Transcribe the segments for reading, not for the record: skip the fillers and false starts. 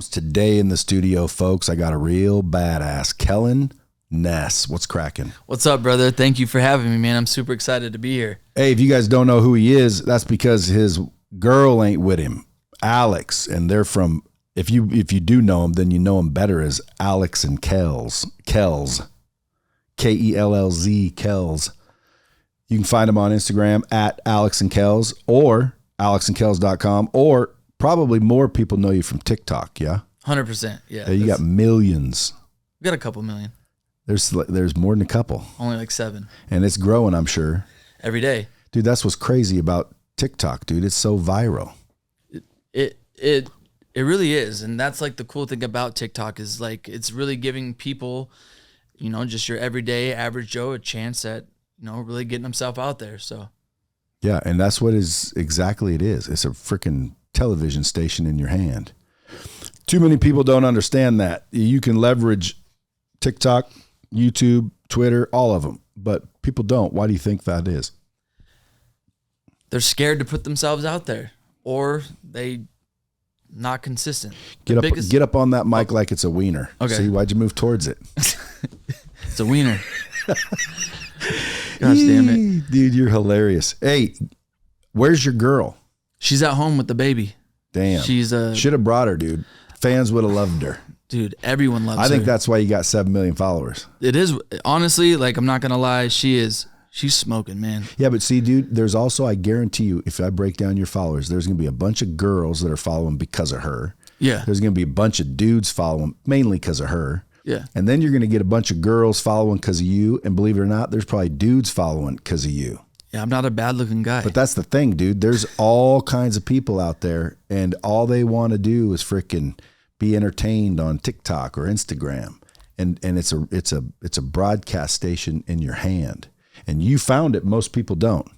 Today in the studio, folks, I got a real badass, Kellan, Ness. What's cracking? What's up, brother? Thank you for having me, man. I'm super excited to be here. Hey, if you guys don't know who he is, that's because his girl ain't with him, Alex, and they're from. If you do know him, then you know him better as Alex and Kellz, Kellz, Kellz, Kellz. You can find him on Instagram at Alex and Kellz or alexandkells.com, or probably more people know you from TikTok. Yeah, 100%. Yeah, you got millions. We got a couple million. There's more than a couple. Only like 7. And it's growing, I'm sure. Every day. Dude, that's what's crazy about TikTok, dude. It's so viral. It really is. And that's like the cool thing about TikTok is like it's really giving people, you know, just your everyday average Joe a chance at, you know, really getting himself out there. So yeah, and that's what is exactly it is. It's a freaking television station in your hand. Too many people don't understand that. You can leverage TikTok, YouTube, Twitter, all of them, but people don't. Why do you think that is? They're scared to put themselves out there, or they not consistent. Get up on that mic like it's a wiener. Okay. See, why'd you move towards it? It's a wiener. Gosh damn it. Dude, you're hilarious. Hey, where's your girl? She's at home with the baby. Damn. Should have brought her, dude. Fans would have loved her. Dude, everyone loves her. I think that's why you got 7 million followers. It is. Honestly, like, I'm not going to lie. She's smoking, man. Yeah, but see, dude, there's also, I guarantee you, if I break down your followers, there's going to be a bunch of girls that are following because of her. Yeah. There's going to be a bunch of dudes following mainly because of her. Yeah. And then you're going to get a bunch of girls following because of you. And believe it or not, there's probably dudes following because of you. Yeah, I'm not a bad looking guy. But that's the thing, dude. There's all kinds of people out there, and all they want to do is freaking be entertained on TikTok or Instagram. And it's a broadcast station in your hand. And you found it. Most people don't.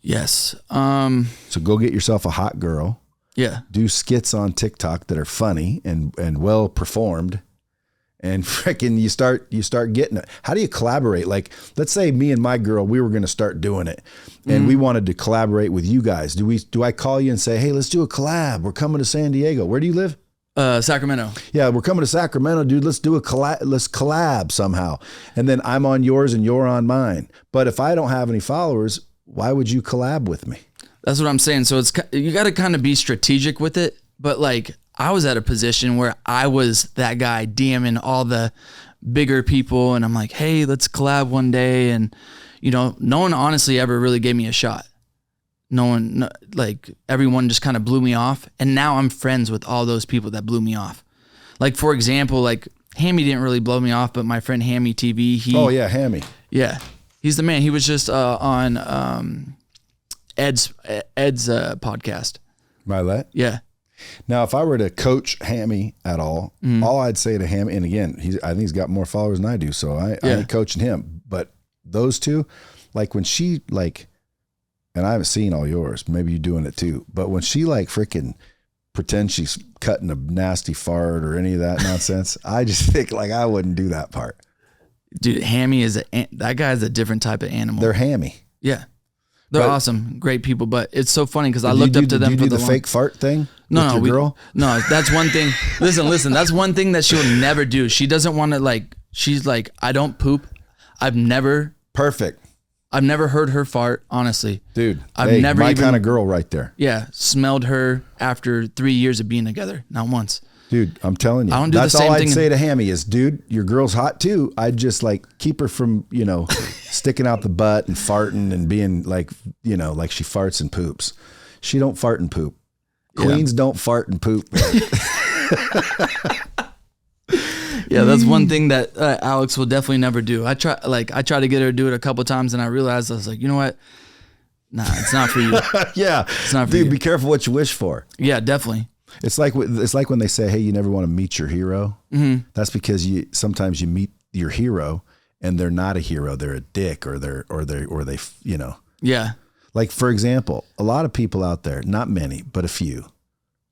Yes. So go get yourself a hot girl. Yeah. Do skits on TikTok that are funny and well performed. And freaking you start getting it. How do you collaborate? Like, let's say me and my girl, we were going to start doing it, and we wanted to collaborate with you guys. Do I call you and say, hey, let's do a collab? We're coming to San Diego. Where do you live? Sacramento. Yeah, we're coming to Sacramento, dude. Let's do a collab. Let's collab somehow. And then I'm on yours and you're on mine. But if I don't have any followers, why would you collab with me? That's what I'm saying. So you got to kind of be strategic with it. But like, I was at a position where I was that guy DMing all the bigger people, and I'm like, hey, let's collab one day. And, you know, no one honestly ever really gave me a shot. Like, everyone just kind of blew me off. And now I'm friends with all those people that blew me off. Like, for example, like, Hammy didn't really blow me off, but my friend Hammy TV, oh yeah, Hammy. Yeah. He's the man. He was just on Ed's podcast. Milet? Yeah. Now, if I were to coach Hammy at all, all I'd say to Hammy, and again, I think he's got more followers than I do, so I ain't coaching him. But those two, like when she like, and I haven't seen all yours, maybe you're doing it too, but when she like freaking pretends she's cutting a nasty fart or any of that nonsense, I just think like I wouldn't do that part. Dude, Hammy that guy's a different type of animal. They're Hammy. Yeah. They're awesome, great people, but it's so funny because I looked up to them. Do you do the fake fart thing? No, girl? No, that's one thing. Listen, that's one thing that she'll never do. She doesn't want to like. She's like, I don't poop. I've never heard her fart. Honestly, dude, I've never my even kind of girl right there. Yeah, smelled her after 3 years of being together, not once. Dude, I'm telling you, I don't do that's the same all I'd thing. say to Hammy is, dude, your girl's hot too. I'd just like keep her from, you know, sticking out the butt and farting and being like, you know, like she farts and poops. She don't fart and poop. Queens don't fart and poop. Yeah, that's one thing that Alex will definitely never do. I try to get her to do it a couple times, and I realized I was like, you know what? Nah, it's not for you. Yeah, it's not for you. Dude, be careful what you wish for. Yeah, definitely. It's like when they say, hey, you never want to meet your hero. Mm-hmm. That's because sometimes you meet your hero and they're not a hero. They're a dick or they, you know. Yeah. Like, for example, a lot of people out there, not many, but a few.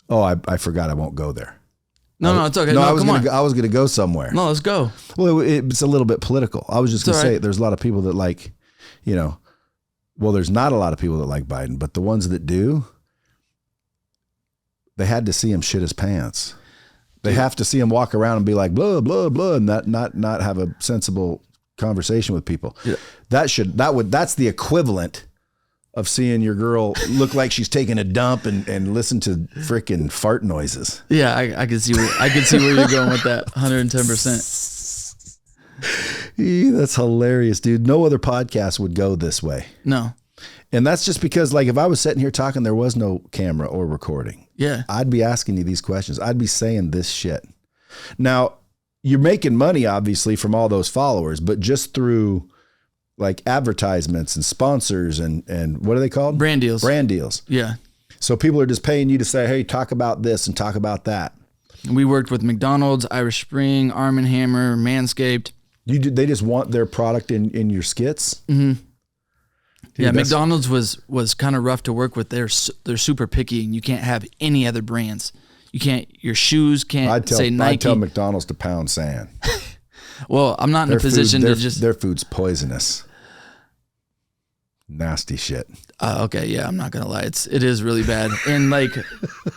Oh, I forgot I won't go there. No, it's okay. No, no, I was going to go somewhere. No, let's go. Well, it's a little bit political. I was just going to say there's a lot of people that like, you know, well, there's not a lot of people that like Biden, but the ones that do, they had to see him shit his pants. They have to see him walk around and be like, blah, blah, blah, and not have a sensible conversation with people. Yeah. That's the equivalent of seeing your girl look like she's taking a dump and listen to freaking fart noises. Yeah, I can see where you're going with that. 110%. That's hilarious, dude. No other podcast would go this way. No. And that's just because, like, if I was sitting here talking, there was no camera or recording. Yeah. I'd be asking you these questions. I'd be saying this shit. Now, you're making money, obviously, from all those followers, but just through, like, advertisements and sponsors and what are they called? Brand deals. Brand deals. Yeah. So people are just paying you to say, hey, talk about this and talk about that. We worked with McDonald's, Irish Spring, Arm & Hammer, Manscaped. They just want their product in your skits? Mm-hmm. Dude, yeah, McDonald's was kind of rough to work with. They're super picky, and you can't have any other brands. You can't. Your shoes can't say Nike. I'd tell McDonald's to pound sand. Well, I'm not in a position to just. Their food's poisonous. Nasty shit. Okay, yeah, I'm not gonna lie. It is really bad, and like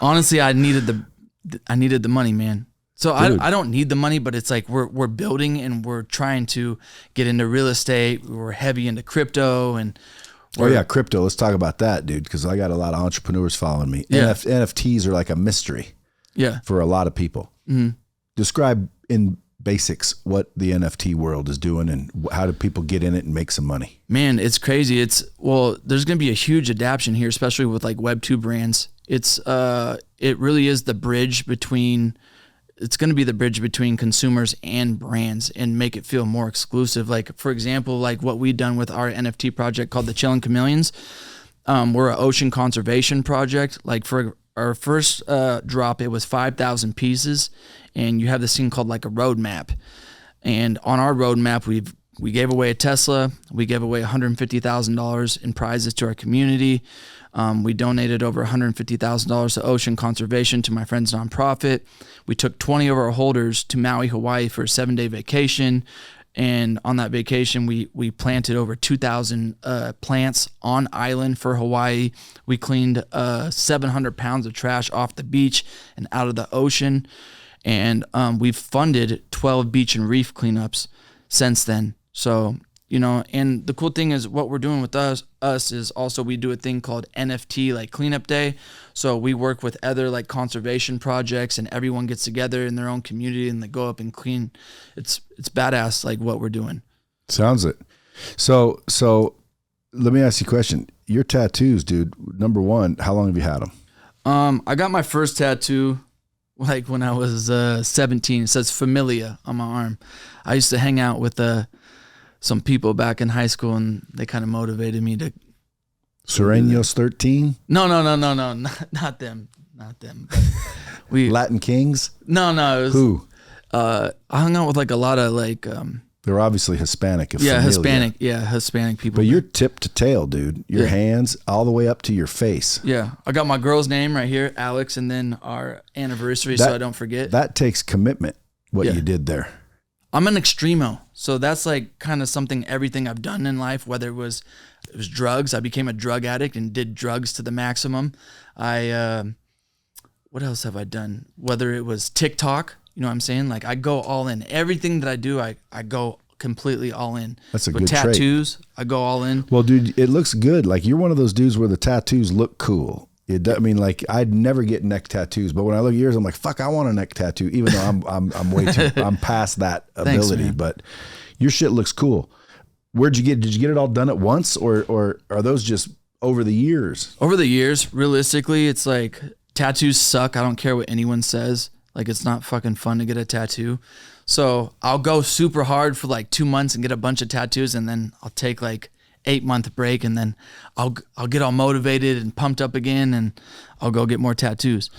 honestly, I needed the money, man. So I don't need the money, but it's like we're building and we're trying to get into real estate. We're heavy into crypto and. Crypto. Let's talk about that, dude, because I got a lot of entrepreneurs following me. Yeah. NFTs are like a mystery. Yeah. For a lot of people. Mm-hmm. Describe in basics what the NFT world is doing and how do people get in it and make some money? Man, it's crazy. There's going to be a huge adaptation here, especially with like Web2 brands. It really is the bridge between. It's going to be the bridge between consumers and brands and make it feel more exclusive. Like, for example, like what we've done with our NFT project called the Chillin Kamillions. We're an ocean conservation project. Like for our first drop, it was 5,000 pieces, and you have this thing called like a roadmap. And on our roadmap, we gave away a Tesla. We gave away $150,000 in prizes to our community. We donated over $150,000 to ocean conservation to my friend's nonprofit. We took 20 of our holders to Maui, Hawaii for a 7-day vacation. And on that vacation, we planted over 2,000 plants on island for Hawaii. We cleaned 700 pounds of trash off the beach and out of the ocean. And we've funded 12 beach and reef cleanups since then. So, and the cool thing is what we're doing with us is also we do a thing called NFT, like cleanup day. So we work with other like conservation projects and everyone gets together in their own community and they go up and clean. It's badass, like what we're doing. Sounds it. So let me ask you a question. Your tattoos, dude, number one, how long have you had them? I got my first tattoo like when I was 17. It says Familia on my arm. I used to hang out with some people back in high school, and they kind of motivated me to. Serenos 13? No, not them. We Latin Kings? No, it was who? I hung out with like a lot of like. They're obviously Hispanic. Hispanic people. But you're tip to tail, dude. Your hands all the way up to your face. Yeah, I got my girl's name right here, Alex, and then our anniversary, so I don't forget. That takes commitment. What you did there. I'm an extremo, so that's like kind of everything I've done in life, whether it was drugs. I became a drug addict and did drugs to the maximum. What else have I done? Whether it was TikTok, you know what I'm saying? Like I go all in. Everything that I do, I go completely all in. That's a With good tattoos, trait. I go all in. Well, dude, it looks good. Like you're one of those dudes where the tattoos look cool. I mean, like I'd never get neck tattoos, but when I look at yours, I'm like, fuck, I want a neck tattoo, even though I'm way too, I'm past that ability. Thanks, but your shit looks cool. Did you get it all done at once, or are those just over the years? Over the years, realistically, it's like tattoos suck. I don't care what anyone says. Like it's not fucking fun to get a tattoo. So I'll go super hard for like 2 months and get a bunch of tattoos, and then I'll take like 8-month break, and then I'll get all motivated and pumped up again, and I'll go get more tattoos.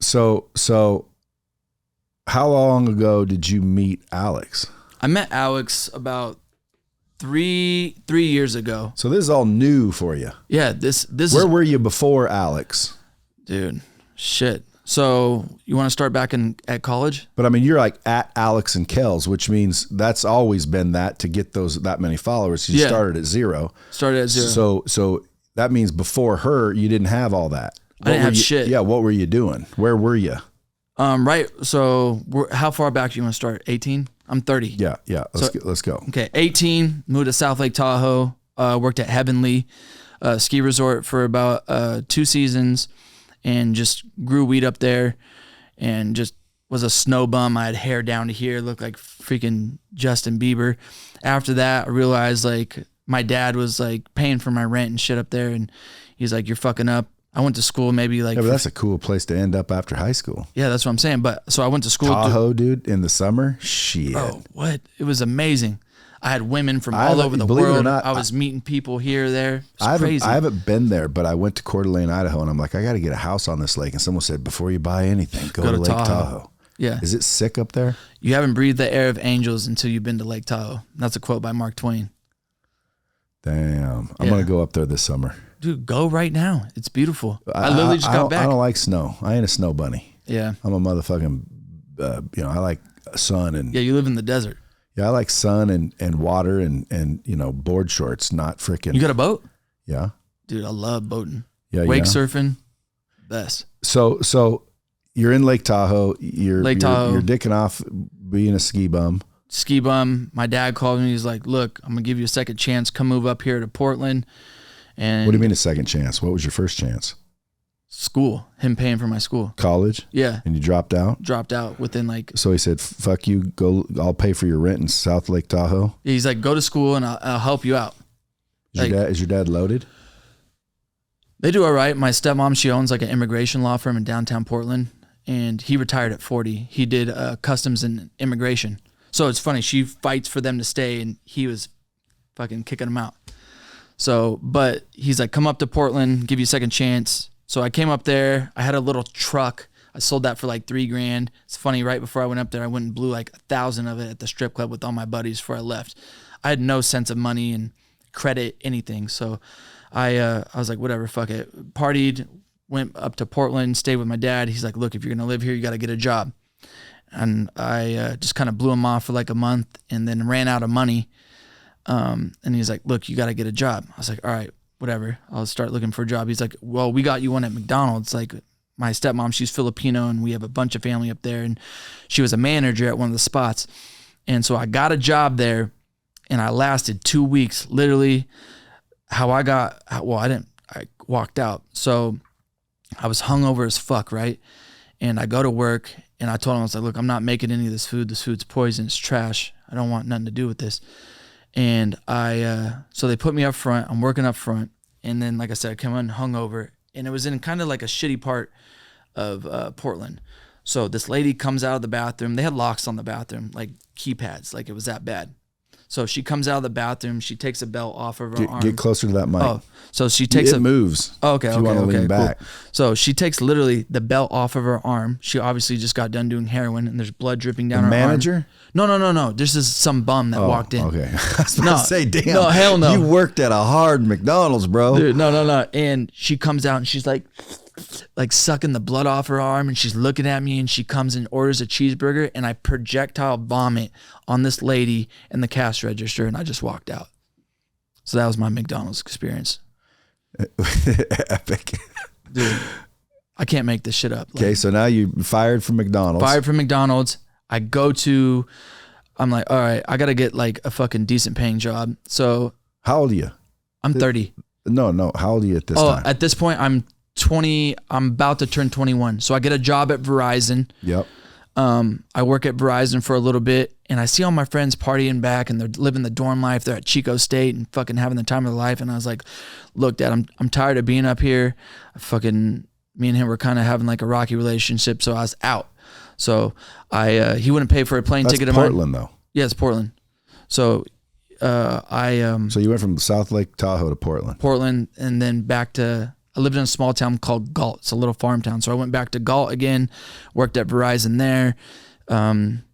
So how long ago did you meet Alex? I met Alex about three years ago. So this is all new for you. Yeah, this Where were you before Alex? Dude, shit. So you want to start back at college? But I mean, you're like at Alex and Kellz, which means that's always been that to get that many followers. You started at zero. Started at zero. So that means before her, you didn't have all that. I didn't have shit. Yeah, what were you doing? Where were you? Right. So how far back do you want to start? 18? I'm 30. Yeah. Let's go. Okay, 18. Moved to South Lake Tahoe. Worked at Heavenly ski resort for about 2 seasons, and just grew weed up there, and just was a snow bum. I had hair down to here, looked like freaking Justin Bieber. After that, I realized like my dad was like paying for my rent and shit up there, and he's like, "You're fucking up." I went to school maybe like... Yeah, but that's a cool place to end up after high school. Yeah, that's what I'm saying. But so I went to school... Tahoe, dude, in the summer? Shit. Oh, what? It was amazing. I had women from all over the world. It or not, I was meeting people here or there. It was crazy. I haven't been there, but I went to Coeur d'Alene, Idaho, and I'm like, I got to get a house on this lake. And someone said, before you buy anything, go to Lake Tahoe. Yeah. Is it sick up there? You haven't breathed the air of angels until you've been to Lake Tahoe. That's a quote by Mark Twain. Damn. I'm going to go up there this summer. Dude, go right now. It's beautiful. I literally just got back. I don't like snow. I ain't a snow bunny. Yeah. I'm a motherfucking, I like sun and... Yeah, you live in the desert. Yeah, I like sun and water and board shorts, not freaking... You got a boat? Yeah. Dude, I love boating. Yeah, Wake surfing, best. So you're in Lake Tahoe. You're dicking off being a ski bum. Ski bum. My dad called me. He's like, look, I'm going to give you a second chance. Come move up here to Portland. And what do you mean a second chance? What was your first chance? School. Him paying for my school. College? Yeah. And you dropped out? Dropped out within like... So he said, fuck you, go, I'll pay for your rent in South Lake Tahoe? He's like, go to school and I'll help you out. Is your dad loaded? They do all right. My stepmom, she owns like an immigration law firm in downtown Portland, and he retired at 40. He did customs and immigration. So it's funny. She fights for them to stay, and he was fucking kicking them out. So, but he's like, come up to Portland, give you a second chance. So I came up there. I had a little truck. I sold that for like $3,000. It's funny. Right before I went up there, I went and blew like 1,000 of it at the strip club with all my buddies before I left. I had no sense of money and credit, anything. So I was like, whatever, fuck it. Partied, went up to Portland, stayed with my dad. He's like, look, if you're going to live here, you got to get a job. And I just kind of blew him off for like a month and then ran out of money. And he's like, look, you got to get a job. I was like, all right, whatever. I'll start looking for a job. He's like, well, we got you one at McDonald's. Like my stepmom, she's Filipino and we have a bunch of family up there. And she was a manager at one of the spots. And so I got a job there and I lasted 2 weeks. Literally I walked out. So I was hungover as fuck, right? And I go to work and I told him, I was like, look, I'm not making any of this food. This food's poison. It's trash. I don't want nothing to do with this. And so they put me up front. I'm working up front. And then, like I said, I came in hungover. And it was in kind of like a shitty part of Portland. So this lady comes out of the bathroom. They had locks on the bathroom, like keypads, like it was that bad. So she comes out of the bathroom. She takes a belt off of her arm. Get closer to that mic. Oh, so she takes it moves. Oh, okay, if you want to lean back. Cool. So she takes literally the belt off of her arm. She obviously just got done doing heroin, and there's blood dripping down her manager? arm. No. This is some bum that walked in. Okay. I was about to say, damn. No, hell no. You worked at a hard McDonald's, bro. Dude, no. And she comes out and she's like sucking the blood off her arm, and she's looking at me, and she comes and orders a cheeseburger, and I projectile vomit on this lady in the cash register, and I just walked out. So that was my McDonald's experience. Epic. Dude, I can't make this shit up. Okay, so now you fired from McDonald's. I'm like, all right, I got to get like a fucking decent paying job. So how old are you? I'm 30. No. How old are you at this time? At this point, I'm 20. I'm about to turn 21. So I get a job at Verizon. Yep. I work at Verizon for a little bit, and I see all my friends partying back, and they're living the dorm life. They're at Chico State and fucking having the time of their life. And I was like, look, Dad, I'm tired of being up here. Me and him were kind of having like a rocky relationship, so I was out. So he wouldn't pay for a plane ticket. That's Portland, though. Yeah, it's Portland. So So you went from South Lake Tahoe to Portland. Portland, and then back to. I lived in a small town called Galt. It's a little farm town. So I went back to Galt again, worked at Verizon there, and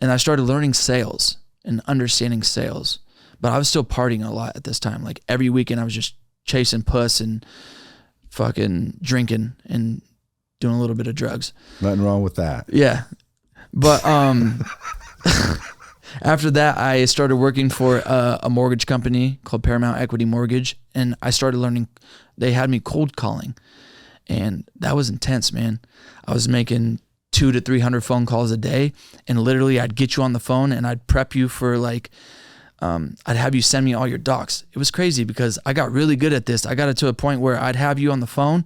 I started learning sales and understanding sales. But I was still partying a lot at this time. Like every weekend, I was just chasing puss and fucking drinking and doing a little bit of drugs. Nothing wrong with that. Yeah. But after that, I started working for a mortgage company called Paramount Equity Mortgage, and I started learning. They had me cold calling, And that was intense, man. I was making 200 to 300 phone calls a day, and literally I'd get you on the phone and I'd prep you for like, I'd have you send me all your docs. It was crazy because I got really good at this. I got it to a point where I'd have you on the phone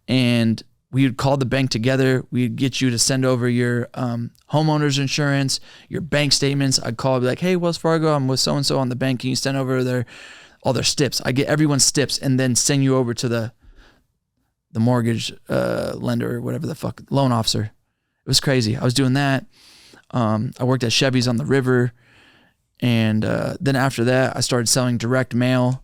and we would call the bank together. We'd get you to send over your homeowner's insurance, your bank statements. I'd call, be like, hey, Wells Fargo, I'm with so-and-so on the bank. Can you send over all their stips? I get everyone's stips and then send you over to the mortgage lender or whatever the fuck, loan officer. It was crazy. I was doing that. I worked at Chevy's on the river. And then after that, I started selling direct mail.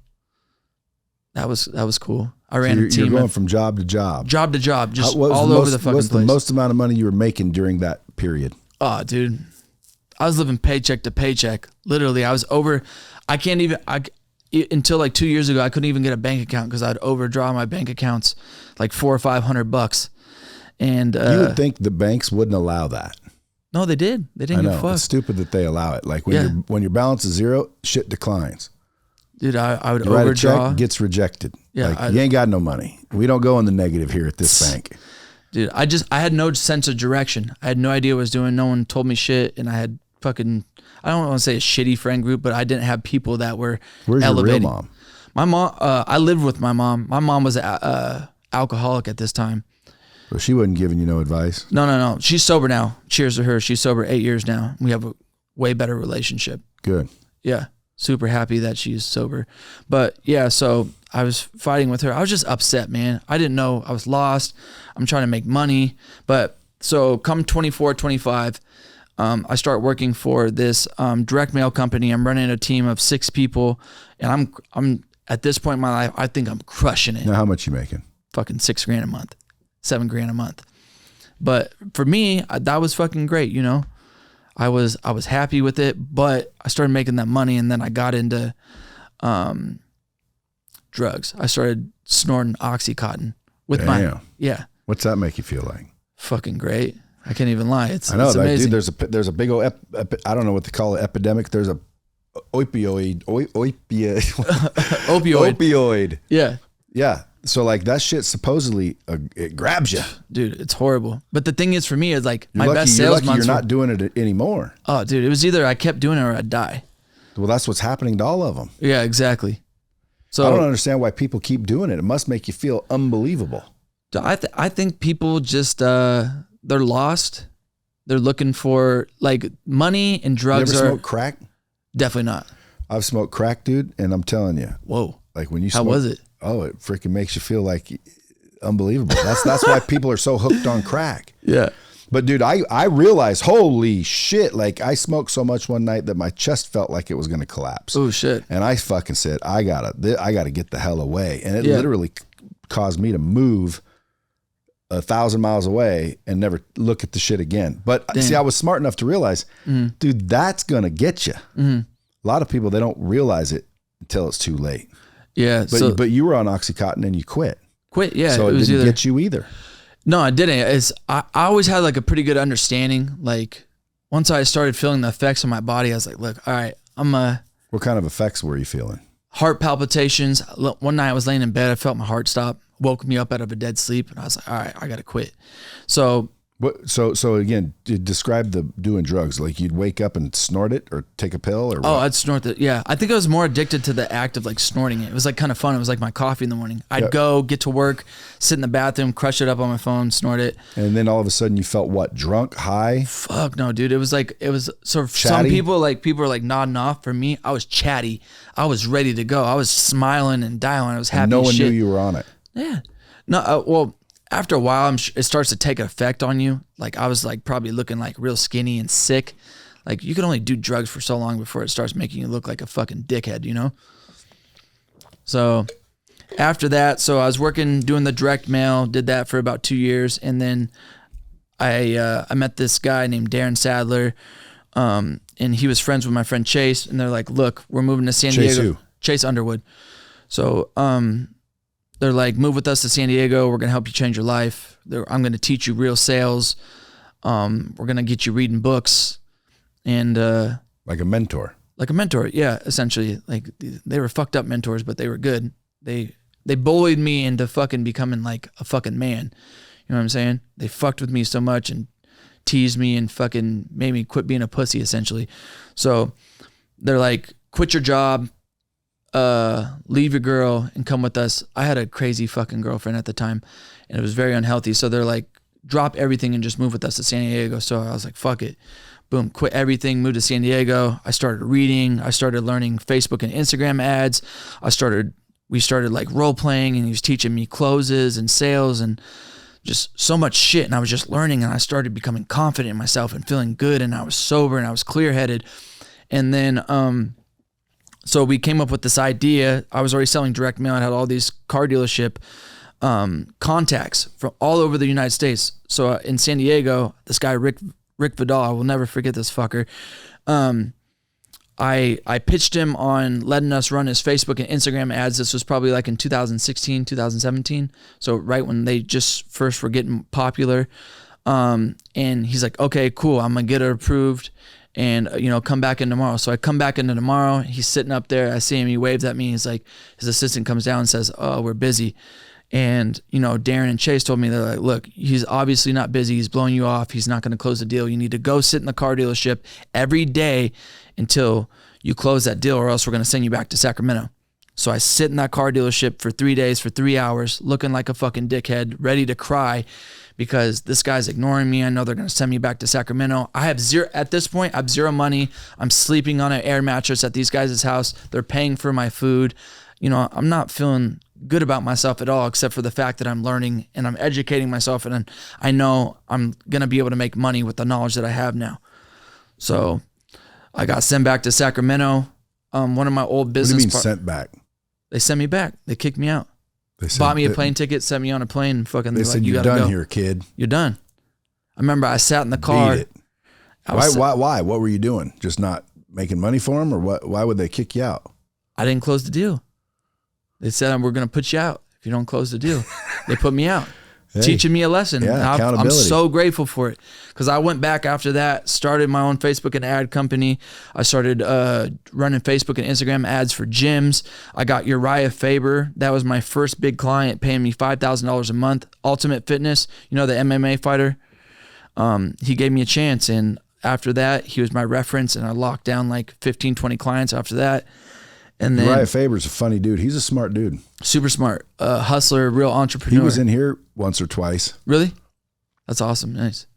That was cool. I ran a team. You're going from job to job. Job to job, just all over the fucking place. What's the most amount of money you were making during that period? Oh, dude. I was living paycheck to paycheck. Literally, I was over. I can't even, until like 2 years ago, I couldn't even get a bank account because I'd overdraw my bank accounts like $400 or $500. And you would think the banks wouldn't allow that. No, they did. They didn't give a fuck. It's stupid that they allow it. Like when your balance is zero, shit declines. Dude, I would you overdraw. Write a check, gets rejected. Yeah, like, you ain't got no money. We don't go in the negative here at this bank. Dude, I had no sense of direction. I had no idea what I was doing. No one told me shit, and I had fucking, I don't want to say a shitty friend group, but I didn't have people that were elevating. Your real mom? My mom, I lived with my mom. My mom was an alcoholic at this time. So she wasn't giving you no advice? No. She's sober now. Cheers to her. She's sober 8 years now. We have a way better relationship. Good. Yeah. Super happy that she's sober. But yeah, so I was fighting with her. I was just upset, man. I didn't know. I was lost. I'm trying to make money. But so come 24, 25, I start working for this direct mail company. I'm running a team of 6 people. And I'm at this point in my life, I think I'm crushing it. Now, how much you making? Fucking $6,000 a month. $7,000 a month. But for me, that was fucking great, you know. I was happy with it, but I started making that money, and then I got into drugs. I started snorting Oxycontin with yeah. What's that make you feel like? Fucking great. I can't even lie. It's Dude, amazing. there's a big old I don't know what to call it, epidemic. There's a opioid. Opioid. Yeah. So like that shit supposedly it grabs you, dude. It's horrible. But the thing is, for me, is like my best sales months. You're not doing it anymore. Oh, dude, it was either I kept doing it or I'd die. Well, that's what's happening to all of them. Yeah, exactly. So I don't understand why people keep doing it. It must make you feel unbelievable. I think people just they're lost. They're looking for like money and drugs. You ever smoke crack? Definitely not. I've smoked crack, dude, and I'm telling you. Whoa. Like when you How was it? Oh, it freaking makes you feel like unbelievable. That's why people are so hooked on crack. Yeah. But dude, I realized, holy shit, like I smoked so much one night that my chest felt like it was going to collapse. Oh shit. And I fucking said, I gotta get the hell away. And it literally caused me to move 1,000 miles away and never look at the shit again. But see, I was smart enough to realize, dude, that's going to get you. Mm-hmm. A lot of people, they don't realize it until it's too late. Yeah. But you were on Oxycontin and you quit. Yeah. So it didn't get you either. No, I didn't. I always had like a pretty good understanding. Like once I started feeling the effects on my body, I was like, look, all right, what kind of effects were you feeling? Heart palpitations. One night I was laying in bed. I felt my heart stop, woke me up out of a dead sleep. And I was like, all right, I got to quit. So again, describe the doing drugs. Like you'd wake up and snort it or take a pill or what? Oh, I'd snort it. Yeah. I think I was more addicted to the act of like snorting it. It was like kind of fun. It was like my coffee in the morning. I'd go get to work, sit in the bathroom, crush it up on my phone, snort it. And then all of a sudden you felt what? Drunk, high? Fuck no, dude. It was sort of chatty? Some people are like nodding off. For me, I was chatty. I was ready to go. I was smiling and dialing. I was happy. And no one as shit. knew you were on it. Yeah. No, well, after a while, it starts to take effect on you. Like I was like probably looking like real skinny and sick. Like you can only do drugs for so long before it starts making you look like a fucking dickhead, you know? So after that, I was doing the direct mail, did that for about 2 years. And then I met this guy named Darren Sadler. And he was friends with my friend Chase. And they're like, look, we're moving to San Diego. Chase who? Chase Underwood. So, they're like, move with us to San Diego. We're going to help you change your life. I'm going to teach you real sales. We're going to get you reading books. And like a mentor. Like a mentor. Yeah, essentially. Like they were fucked up mentors, but they were good. They they bullied me into fucking becoming like a fucking man. You know what I'm saying? They fucked with me so much and teased me and fucking made me quit being a pussy essentially. So they're like, quit your job, leave your girl and come with us. I had a crazy fucking girlfriend at the time and it was very unhealthy. So they're like, drop everything and just move with us to San Diego. So I was like, fuck it. Boom, quit everything, moved to San Diego. I started reading. I started learning Facebook and Instagram ads. We started like role playing and he was teaching me closes and sales and just so much shit. And I was just learning and I started becoming confident in myself and feeling good. And I was sober and I was clear headed. And then, so we came up with this idea. I was already selling direct mail. I had all these car dealership contacts from all over the United States. So in San Diego, this guy, Rick Vidal, I will never forget this fucker. I pitched him on letting us run his Facebook and Instagram ads. This was probably like in 2016, 2017. So right when they just first were getting popular. And he's like, okay, cool. I'm going to get it approved and, come back in tomorrow. So I come back into tomorrow. He's sitting up there. I see him. He waves at me. He's like, his assistant comes down and says, oh, we're busy. And, Darren and Chase told me, they're like, look, he's obviously not busy. He's blowing you off. He's not going to close the deal. You need to go sit in the car dealership every day until you close that deal or else we're going to send you back to Sacramento. So I sit in that car dealership for 3 days, for 3 hours, looking like a fucking dickhead, ready to cry because this guy's ignoring me. I know they're going to send me back to Sacramento. At this point, I have zero money. I'm sleeping on an air mattress at these guys' house. They're paying for my food. I'm not feeling good about myself at all, except for the fact that I'm learning and I'm educating myself and I know I'm going to be able to make money with the knowledge that I have now. So I got sent back to Sacramento. One of my old business. What do you mean sent back? They sent me back. They kicked me out. They bought me a plane ticket, sent me on a plane, and fucking. They said, "You're done here, kid. You're done." I remember I sat in the car. Beat it. Why? What were you doing? Just not making money for them, or what? Why would they kick you out? I didn't close the deal. They said, we're going to put you out if you don't close the deal. They put me out. Hey, teaching me a lesson. Yeah, accountability. I'm so grateful for it because I went back after that, started my own Facebook and ad company. I started running Facebook and Instagram ads for gyms. I got Uriah Faber. That was my first big client, paying me $5,000 a month. Ultimate Fitness, the MMA fighter. He gave me a chance, and after that, he was my reference, and I locked down like 15, 20 clients after that. And then Uriah Faber's a funny dude. He's a smart dude. Super smart. Hustler, real entrepreneur. He was in here once or twice. Really? That's awesome. Nice.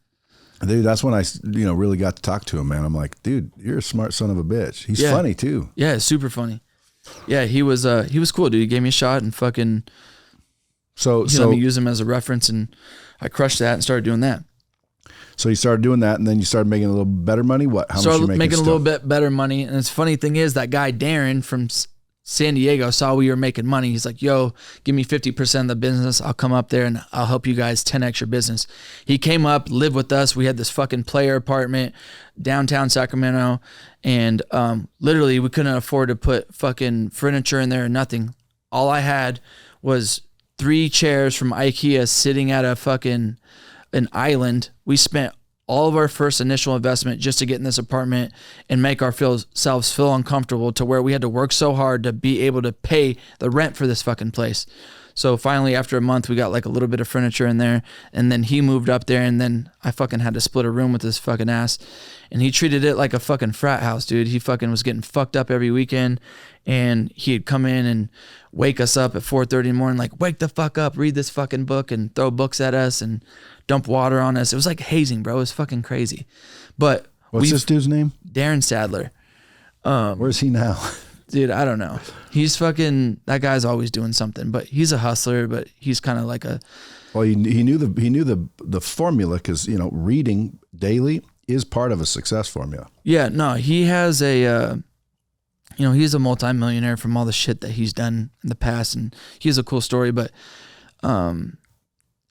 Dude, that's when I, really got to talk to him, man. I'm like, dude, you're a smart son of a bitch. He's funny too. Yeah, super funny. Yeah, he was cool, dude. He gave me a shot and fucking let me use him as a reference, and I crushed that and started doing that. So you started doing that, and then you started making a little better money. What? How much you making? A little bit better money. And the funny thing is, that guy Darren from San Diego saw we were making money. He's like, "Yo, give me 50% of the business. I'll come up there and I'll help you guys 10x your business." He came up, lived with us. We had this fucking player apartment downtown Sacramento, and literally we couldn't afford to put fucking furniture in there or nothing. All I had was 3 chairs from IKEA sitting at an island. We spent all of our first initial investment just to get in this apartment and make ourselves feel uncomfortable to where we had to work so hard to be able to pay the rent for this fucking place. So finally, after a month, we got like a little bit of furniture in there, and then he moved up there, and then I fucking had to split a room with this fucking ass, and he treated it like a fucking frat house, dude. He fucking was getting fucked up every weekend, and he'd come in and wake us up at 4:30 in the morning, like, wake the fuck up, read this fucking book, and throw books at us and dump water on us. It was like hazing, bro. It was fucking crazy. But what's this dude's name? Darren Sadler. Where's he now? Dude, I don't know. He's fucking, that guy's always doing something, but he's a hustler, but he's kind of like a. Well, he knew the formula, because, reading daily is part of a success formula. Yeah, no, he has a, he's a multimillionaire from all the shit that he's done in the past, and he has a cool story, but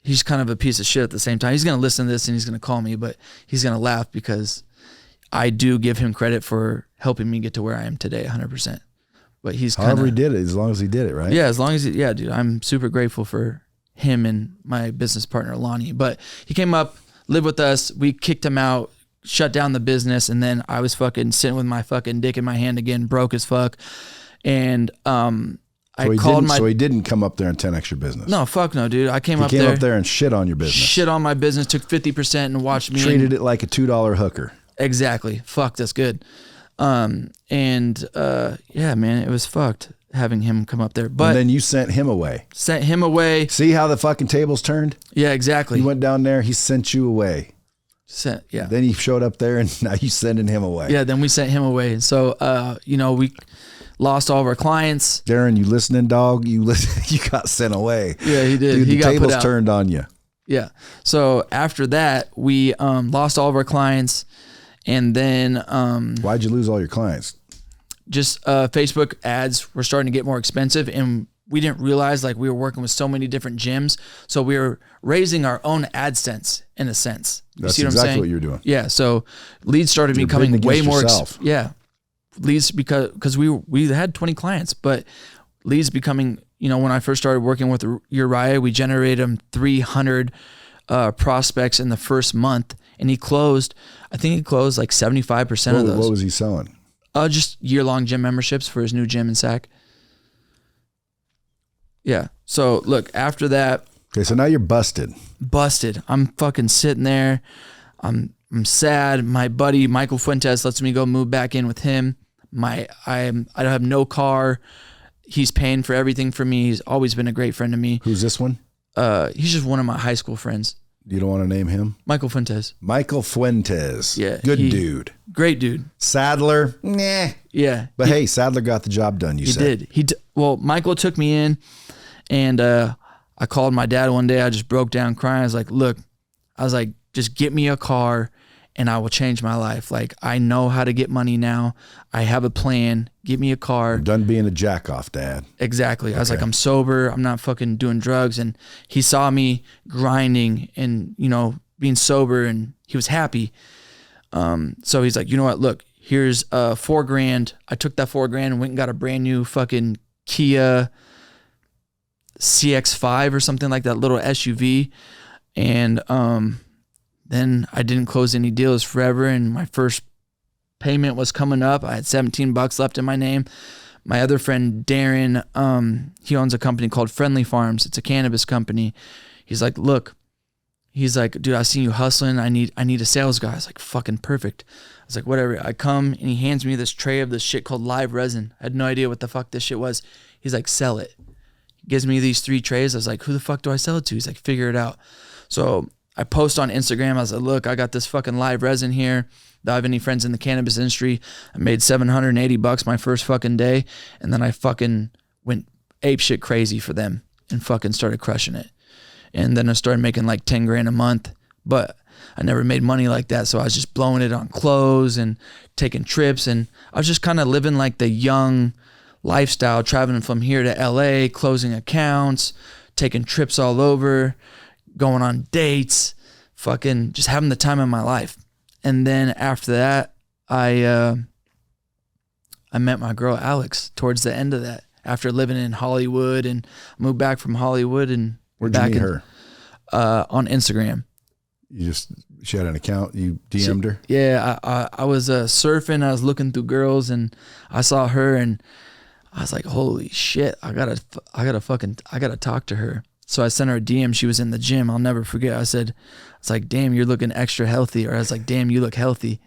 he's kind of a piece of shit at the same time. He's going to listen to this and he's going to call me, but he's going to laugh because I do give him credit for helping me get to where I am today 100%. But he's however he did it, as long as he did it, right? Yeah, as long as yeah, dude, I'm super grateful for him and my business partner, Lonnie. But he came up, lived with us. We kicked him out, shut down the business, and then I was fucking sitting with my fucking dick in my hand again, broke as fuck. And So he didn't come up there and 10x your business. No, fuck no, dude. I came up there and shit on your business. Shit on my business, took 50% and watched me. Treated it like a $2 hooker. Exactly. Fuck, that's good. Yeah, man, it was fucked having him come up there. But and then you sent him away. See how the fucking tables turned? Yeah, exactly. You went down there, he sent you away. Yeah. Then he showed up there and now you sending him away. Yeah, then we sent him away. So, we lost all of our clients. Darren, you listening, dog? You got sent away. Yeah, he did. Dude, he the got tables put out. turned on you. Yeah. So after that, we lost all of our clients. And then why'd you lose all your clients? Just Facebook ads were starting to get more expensive, and we didn't realize like we were working with so many different gyms, so we were raising our own AdSense in a sense. That's see what exactly I'm saying? What you're doing. Yeah, so leads started becoming way more. Leads because we had 20 clients, but leads becoming, when I first started working with Uriah, we generated him 300 prospects in the first month, and I think he closed like 75% of those. What was he selling? Just year-long gym memberships for his new gym in Sac. Yeah. So look, after that. Okay, so now you're busted. I'm fucking sitting there. I'm sad. My buddy Michael Fuentes lets me go move back in with him. I don't have no car. He's paying for everything for me. He's always been a great friend to me. Who's this one? He's just one of my high school friends. You don't want to name him? Michael Fuentes. Yeah. Good dude. Great dude. Sadler? Nah. Yeah. But hey, Sadler got the job done, you said. He did. Well, Michael took me in, and I called my dad one day. I just broke down crying. I was like, look, just get me a car and I will change my life. Like, I know how to get money now. I have a plan. Get me a car. I'm done being a jack off, Dad. Exactly. I was like, I'm sober. I'm not fucking doing drugs. And he saw me grinding and, being sober, and he was happy. So he's like, you know what? Look, here's $4,000. I took that $4,000 and went and got a brand new fucking Kia CX-5 or something like that, little SUV. And then I didn't close any deals forever, and my first payment was coming up. I had $17 left in my name. My other friend, Darren, he owns a company called Friendly Farms. It's a cannabis company. He's like, look, dude, I seen you hustling. I need a sales guy. I was like, fucking perfect. I was like, whatever. I come, and he hands me this tray of this shit called live resin. I had no idea what the fuck this shit was. He's like, sell it. He gives me these 3 trays. I was like, who the fuck do I sell it to? He's like, figure it out. So I post on Instagram. I was like, look, I got this fucking live resin here. Do I have any friends in the cannabis industry? I made $780 my first fucking day. And then I fucking went ape shit crazy for them and fucking started crushing it. And then I started making like $10,000 a month, but I never made money like that. So I was just blowing it on clothes and taking trips. And I was just kind of living like the young lifestyle, traveling from here to LA, closing accounts, taking trips all over, going on dates, fucking just having the time of my life. And then after that, I met my girl Alex towards the end of that, after living in Hollywood, and moved back from Hollywood. And where'd you meet her? On Instagram. She had an account. You DM'd her? Yeah, I was surfing. I was looking through girls, and I saw her, and I was like, holy shit, I gotta talk to her. So I sent her a DM. She was in the gym. I'll never forget. I was like, damn, you're looking extra healthy. Or I was like, damn, you look healthy.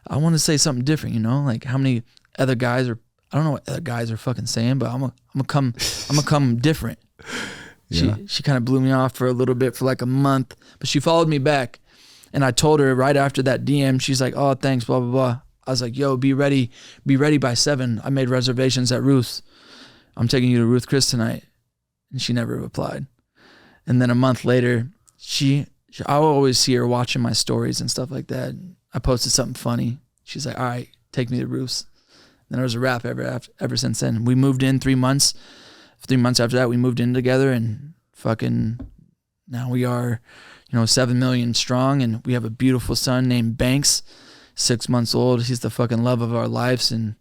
I want to say something different, like how many other guys I don't know what other guys are fucking saying, but I'm gonna come different. Yeah. She kind of blew me off for a little bit, for like a month, but she followed me back, and I told her right after that DM, she's like, oh, thanks, blah, blah, blah. I was like, yo, be ready by 7. I made reservations at Ruth's. I'm taking you to Ruth Chris tonight. And she never replied. And then a month later, I always see her watching my stories and stuff like that. I posted something funny. She's like, all right, take me to Ruth's. Then there was a wrap ever since then. We moved in 3 months. 3 months after that, we moved in together, and fucking now we are, 7 million strong, and we have a beautiful son named Banks, 6 months old. He's the fucking love of our lives, and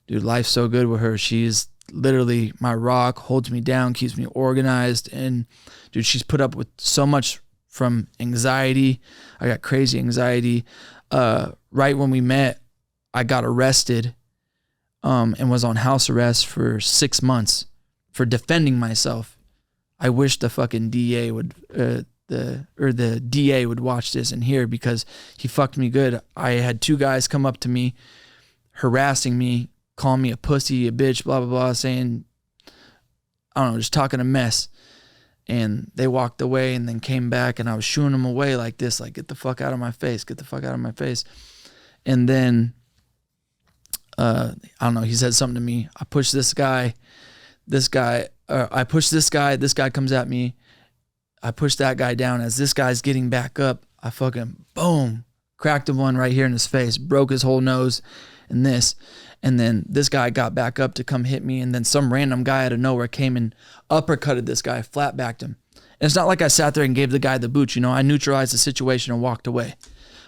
dude, life's so good with her. She's literally my rock, holds me down, keeps me organized, and dude, she's put up with so much from anxiety. I got crazy anxiety. Right when we met, I got arrested and was on house arrest for 6 months for defending myself. I wish the fucking DA would, the DA would watch this and hear, because he fucked me good. I had 2 guys come up to me, harassing me, calling me a pussy, a bitch, blah, blah, blah, saying, I don't know, just talking a mess. And they walked away and then came back, and I was shooing them away like this, like, get the fuck out of my face, get the fuck out of my face. And then, I don't know, he said something to me. I pushed this guy, this guy comes at me. I pushed that guy down. As this guy's getting back up, I fucking, boom, cracked him one right here in his face, broke his whole nose and this. And then this guy got back up to come hit me. And then some random guy out of nowhere came and uppercutted this guy, flat backed him. And it's not like I sat there and gave the guy the boot, you know, I neutralized the situation and walked away.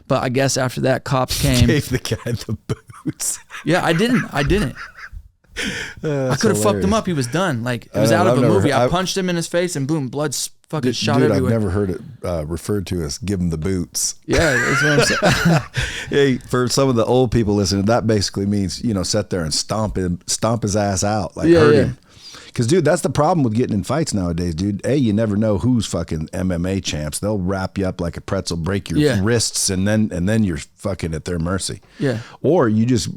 But I guess after that, cops came. Gave the guy the boots. Yeah, I didn't. I could have fucked him up. He was done. Like, it was out of a movie. I punched him in his face and boom, blood fucking shot everywhere. I've never heard it referred to as give him the boots. Yeah, that's what I'm saying. Hey, for some of the old people listening, that basically means, you know, sit there and stomp his ass out, like hurt him. Because, dude, that's the problem with getting in fights nowadays, dude. You never know who's fucking MMA champs. They'll wrap you up like a pretzel, break your wrists, and then you're fucking at their mercy. Yeah. Or you just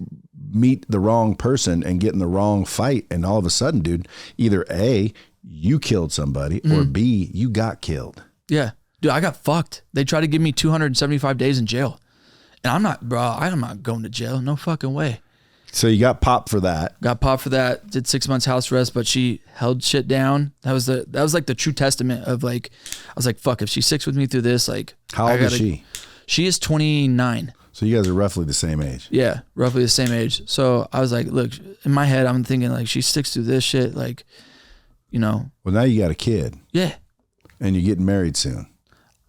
meet the wrong person and get in the wrong fight, and all of a sudden, dude, either A, you killed somebody, or B, you got killed. Yeah. Dude, I got fucked. They tried to give me 275 days in jail. And I'm not going to jail. No fucking way. So you got popped for that. Got popped for that. Did 6 months house arrest, but she held shit down. That was like the true testament of, like, I was like, fuck, if she sticks with me through this, like. How old is she? She is 29. So you guys are roughly the same age. Yeah, roughly the same age. So I was like, look, in my head, I'm thinking, like, she sticks through this shit, like, you know. Well, now you got a kid. Yeah. And you're getting married soon.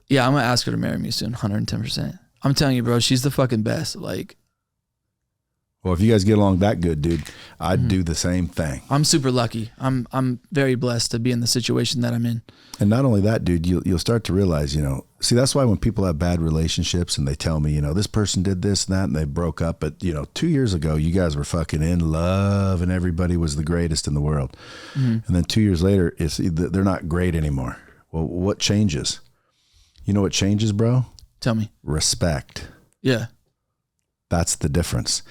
Yeah, I'm going to ask her to marry me soon, 110%. I'm telling you, bro, she's the fucking best. Like. Well, if you guys get along that good, dude, I'd do the same thing. I'm super lucky. I'm very blessed to be in the situation that I'm in. And not only that, dude, you'll start to realize, you know, see, that's why when people have bad relationships and they tell me, you know, this person did this and that and they broke up, but, you know, 2 years ago, you guys were fucking in love and everybody was the greatest in the world. And then 2 years later, they're not great anymore. Well, what changes? You know what changes, bro? Tell me. Respect. Yeah. That's the difference.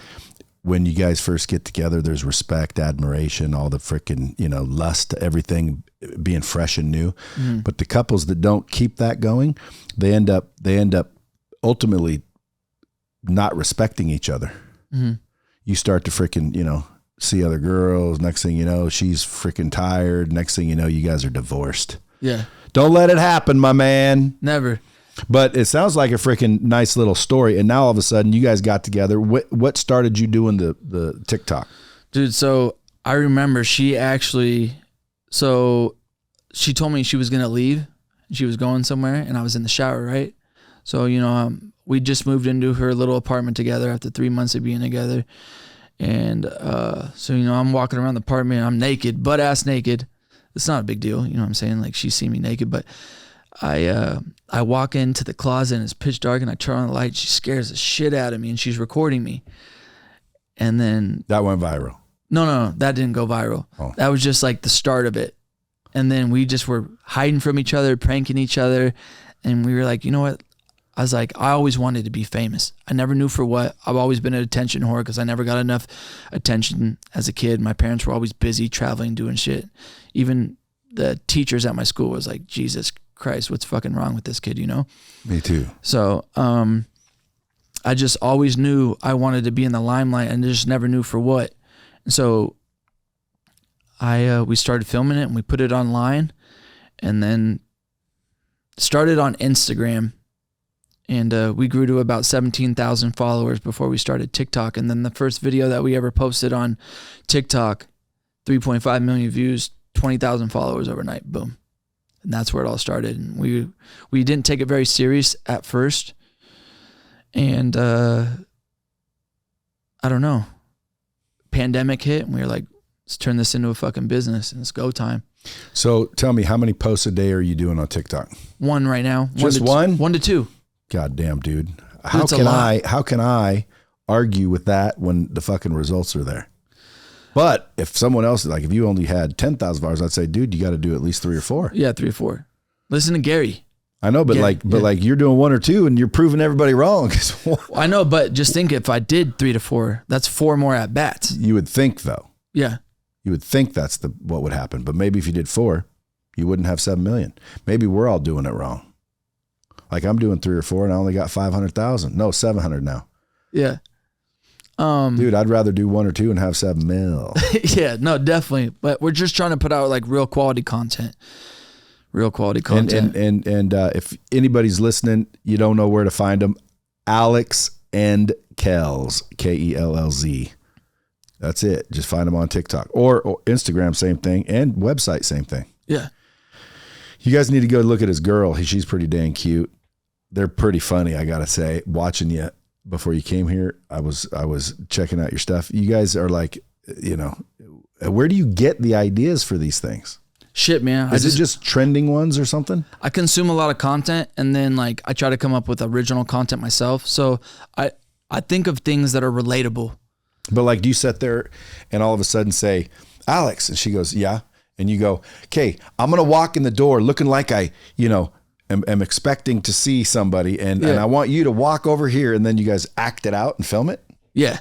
When you guys first get together, there's respect, admiration, all the freaking, you know, lust, everything being fresh and new. But the couples that don't keep that going, they end up ultimately not respecting each other. You start to freaking, you know, see other girls. Next thing you know, she's freaking tired. Next thing you know, you guys are divorced. Yeah. Don't let it happen, my man. Never. But it sounds like a freaking nice little story. And now all of a sudden you guys got together. What started you doing the TikTok? Dude, so I remember she told me she was going to leave. She was going somewhere and I was in the shower, right? So, you know, we just moved into her little apartment together after 3 months of being together. And so, you know, I'm walking around the apartment. I'm naked, butt ass naked. It's not a big deal. You know what I'm saying? Like, she's seen me naked, but I walk into the closet and it's pitch dark and I turn on the light. She scares the shit out of me and she's recording me. And then that went viral. No, that didn't go viral. Oh. That was just like the start of it. And then we just were hiding from each other, pranking each other. And we were like, you know what? I was like, I always wanted to be famous. I never knew for what. I've always been an attention whore because I never got enough attention as a kid. My parents were always busy traveling, doing shit. Even the teachers at my school was like, Jesus Christ, what's fucking wrong with this kid, you know? Me too. So I just always knew I wanted to be in the limelight and just never knew for what. And so we started filming it and we put it online and then started on Instagram. And we grew to about 17,000 followers before we started TikTok. And then the first video that we ever posted on TikTok, 3.5 million views, 20,000 followers overnight. Boom. And that's where it all started. And we didn't take it very serious at first. And I don't know. Pandemic hit and we were like, let's turn this into a fucking business and it's go time. So tell me, how many posts a day are you doing on TikTok? One right now. Just one? 1 to 2. God damn, dude. How can I argue with that when the fucking results are there? But if someone else, like if you only had 10,000 followers, I'd say, dude, you got to do at least 3 or 4. Yeah, 3 or 4. Listen to Gary. I know, but like you're doing 1 or 2 and you're proving everybody wrong. I know, but just think if I did 3 to 4, that's 4 more at bats. You would think though. Yeah. You would think that's what would happen. But maybe if you did 4, you wouldn't have 7 million. Maybe we're all doing it wrong. Like I'm doing 3 or 4 and I only got 500,000. No, 700 now. Yeah. Dude, I'd rather do 1 or 2 and have 7 mil. Yeah, no, definitely. But we're just trying to put out like real quality content. Real quality content. And if anybody's listening, you don't know where to find them. Alex and Kellz, Kellz. That's it. Just find them on TikTok or Instagram, same thing, and website, same thing. Yeah. You guys need to go look at his girl. She's pretty dang cute. They're pretty funny, I gotta say. Watching you before you came here, I was checking out your stuff. You guys are like, where do you get the ideas for these things? Shit, man. Is it just trending ones or something? I consume a lot of content and then like I try to come up with original content myself. So I think of things that are relatable. But like, do you sit there and all of a sudden say, Alex, and she goes, yeah. And you go, okay, I'm going to walk in the door looking like I, am expecting to see somebody and I want you to walk over here. And then you guys act it out and film it. Yeah.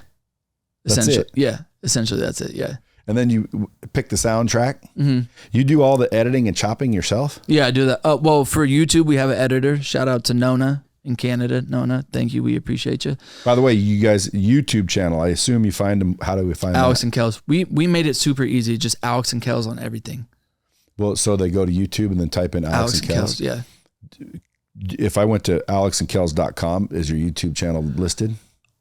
That's it. Yeah. Essentially that's it. Yeah. And then you pick the soundtrack. Mm-hmm. You do all the editing and chopping yourself? Yeah, I do that. Well, for YouTube, we have an editor. Shout out to Nona in Canada. Nona, thank you. We appreciate you. By the way, you guys, YouTube channel, I assume you find them. How do we find Alex that? and Kellz. We made it super easy. Just Alex and Kellz on everything. Well, so they go to YouTube and then type in Alex and Kellz? Yeah. If I went to alexandkells.com, is your YouTube channel listed?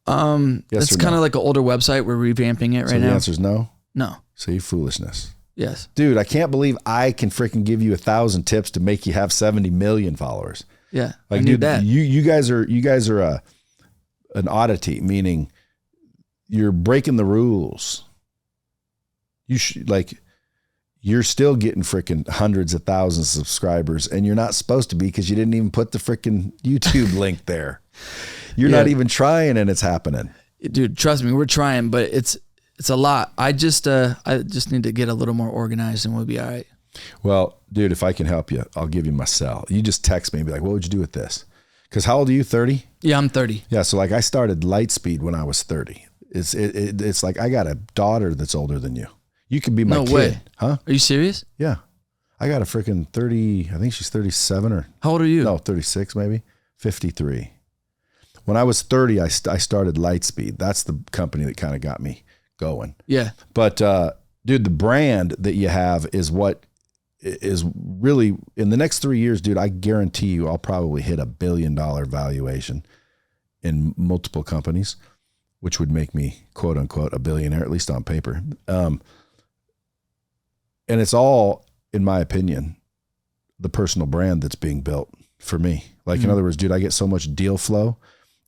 Yes, it's kind of like an older website. We're revamping it right now. The answer is no? No. See, foolishness. Yes. Dude, I can't believe I can freaking give you 1,000 tips to make you have 70 million followers. Yeah. Like, dude, you guys are an oddity, meaning you're breaking the rules. You're still getting freaking hundreds of thousands of subscribers and you're not supposed to be because you didn't even put the freaking YouTube link there. You're not even trying and it's happening. Dude, trust me, we're trying, but it's a lot. I just need to get a little more organized and we'll be all right. Well, dude, if I can help you, I'll give you my cell. You just text me and be like, what would you do with this? Because how old are you, 30? Yeah, I'm 30. Yeah, so like I started Lightspeed when I was 30. It's like I got a daughter that's older than you. You could be my kid. Way. Huh? Are you serious? Yeah. I got a freaking 30, I think she's 37 or... How old are you? No, 36 maybe. 53. When I was 30, I started Lightspeed. That's the company that kind of got me going. Yeah. But dude, the brand that you have is what is really in the next 3 years, dude, I guarantee you I'll probably hit $1 billion valuation in multiple companies, which would make me quote unquote a billionaire, at least on paper. And it's all, in my opinion, the personal brand that's being built for me. Like, in other words, dude, I get so much deal flow.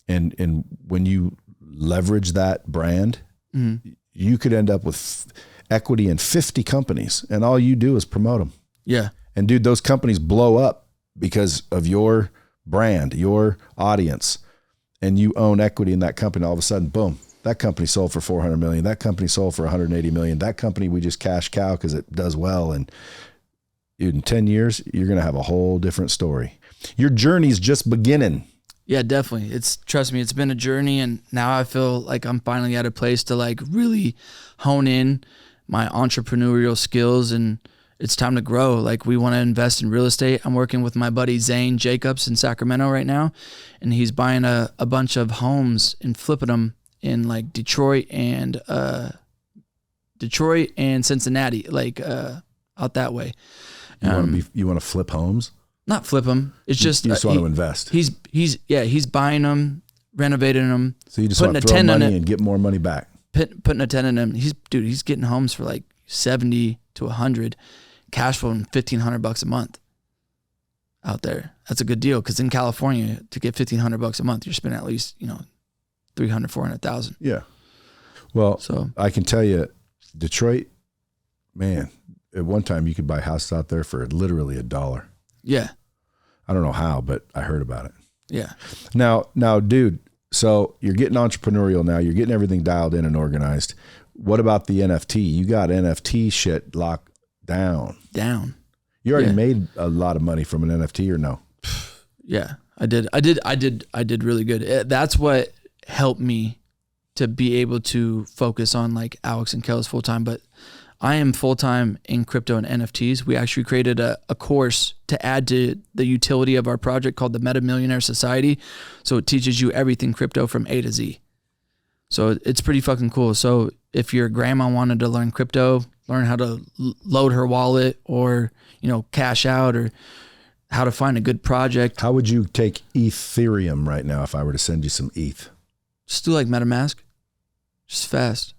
And when you leverage that brand, you could end up with equity in 50 companies and all you do is promote them. Yeah. And dude, those companies blow up because of your brand, your audience, and you own equity in that company. All of a sudden, boom, that company sold for 400 million. That company sold for 180 million. That company, we just cash cow because it does well. And dude, in 10 years, you're going to have a whole different story. Your journey's just beginning. Yeah, definitely. Trust me, it's been a journey, and now I feel like I'm finally at a place to like really hone in my entrepreneurial skills, and it's time to grow. Like, we want to invest in real estate. I'm working with my buddy Zane Jacobs in Sacramento right now, and he's buying a bunch of homes and flipping them in like Detroit and Cincinnati, like out that way. You want to flip homes? Not flip them. It's just you just want to invest. He's buying them, renovating them. So you just want to throw money and get more money back. Putting a tenant in them. He's getting homes for like 70 to 100, cash flow $1,500 a month out there. That's a good deal, because in California, to get $1,500 a month, you're spending at least 300,000-400,000. Yeah. Well, so I can tell you, Detroit, man, at one time you could buy houses out there for literally $1. Yeah. I don't know how, but I heard about it. Yeah. Now, dude, so you're getting entrepreneurial now. You're getting everything dialed in and organized. what about the NFT? You got NFT shit locked down. You already made a lot of money from an NFT or no? Yeah, I did really good. That's what helped me to be able to focus on like Alex and Kellz full time. But I am full time in crypto and NFTs. We actually created a course to add to the utility of our project called the Meta Millionaire Society. So it teaches you everything crypto from A to Z. So it's pretty fucking cool. So if your grandma wanted to learn crypto, learn how to load her wallet or, cash out or how to find a good project. How would you take Ethereum right now if I were to send you some ETH? Just do like MetaMask. Just fast.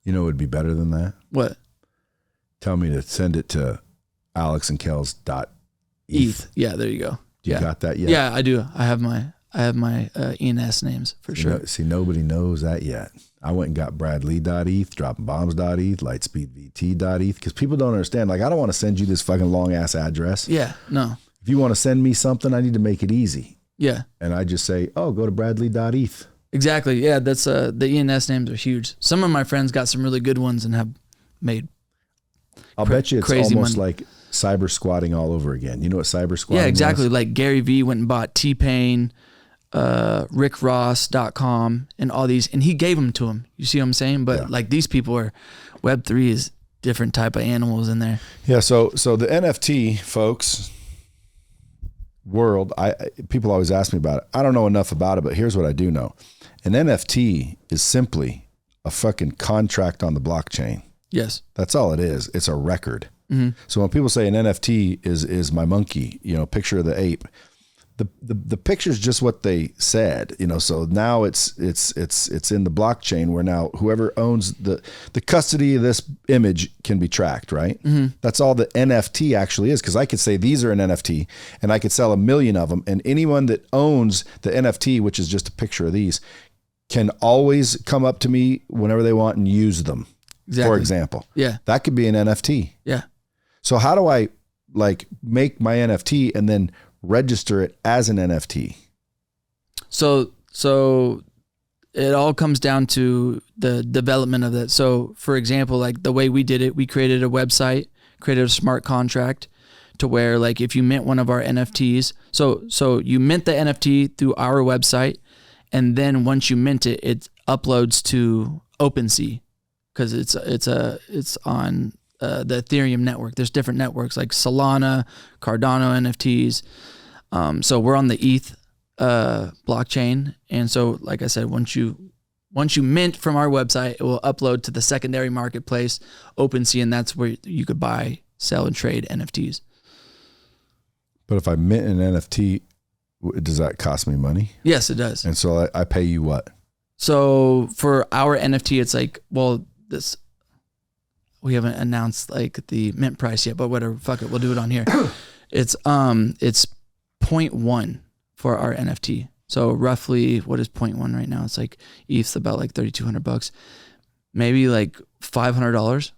You know what would be better than that? What? Tell me to send it to alexandkells.eth. Yeah, there you go. You got that yet? Yeah, I do. I have my ENS names for sure. See, nobody knows that yet. I went and got bradley.eth, droppingbombs.eth, lightspeedvt.eth, because people don't understand. Like, I don't want to send you this fucking long ass address. Yeah, no. If you want to send me something, I need to make it easy. Yeah. And I just say, go to bradley.eth. Exactly. Yeah, that's the ENS names are huge. Some of my friends got some really good ones and have made I'll bet you it's almost money. like cyber squatting all over again. You know what cyber squatting Yeah, exactly. was? Like Gary Vee went and bought T-Pain, rickross.com and all these, and he gave them to him. You see what I'm saying? But like these people are, Web3 is different type of animals in there. Yeah. So the NFT folks world, people always ask me about it. I don't know enough about it, but here's what I do know. An NFT is simply a fucking contract on the blockchain. Yes. That's all it is. It's a record. Mm-hmm. So when people say an NFT is my monkey, picture of the ape, the picture's just what they said, so now it's in the blockchain where now whoever owns the custody of this image can be tracked, right? Mm-hmm. That's all the NFT actually is. Cause I could say these are an NFT and I could sell 1 million of them, and anyone that owns the NFT, which is just a picture of these, can always come up to me whenever they want and use them. Exactly. For example. Yeah. That could be an NFT. Yeah. So how do I make my NFT and then register it as an NFT? So it all comes down to the development of that. So for example, like the way we did it, we created a website, created a smart contract to where like if you mint one of our NFTs, so you mint the NFT through our website, and then once you mint it, it uploads to OpenSea because it's on the Ethereum network. There's different networks like Solana, Cardano NFTs. So we're on the ETH blockchain, and so like I said, once you mint from our website, it will upload to the secondary marketplace, OpenSea, and that's where you could buy, sell, and trade NFTs. But if I mint an NFT, does that cost me money? Yes, it does. And so I pay you what? So for our NFT, it's like, we haven't announced like the mint price yet, but whatever, fuck it, we'll do it on here. It's 0.1 for our NFT. So roughly, what is 0.1 right now? It's like ETH's about like $3,200, maybe like $500.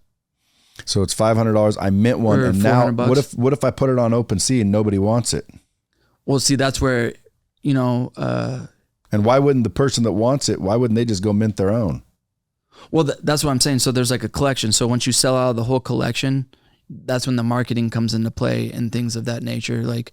So it's $500. I mint one, or and now $400. what if I put it on OpenSea and nobody wants it? Well, see, that's where and why wouldn't the person that wants it? Why wouldn't they just go mint their own? Well, that's what I'm saying. So there's like a collection. So once you sell out the whole collection, that's when the marketing comes into play and things of that nature. Like,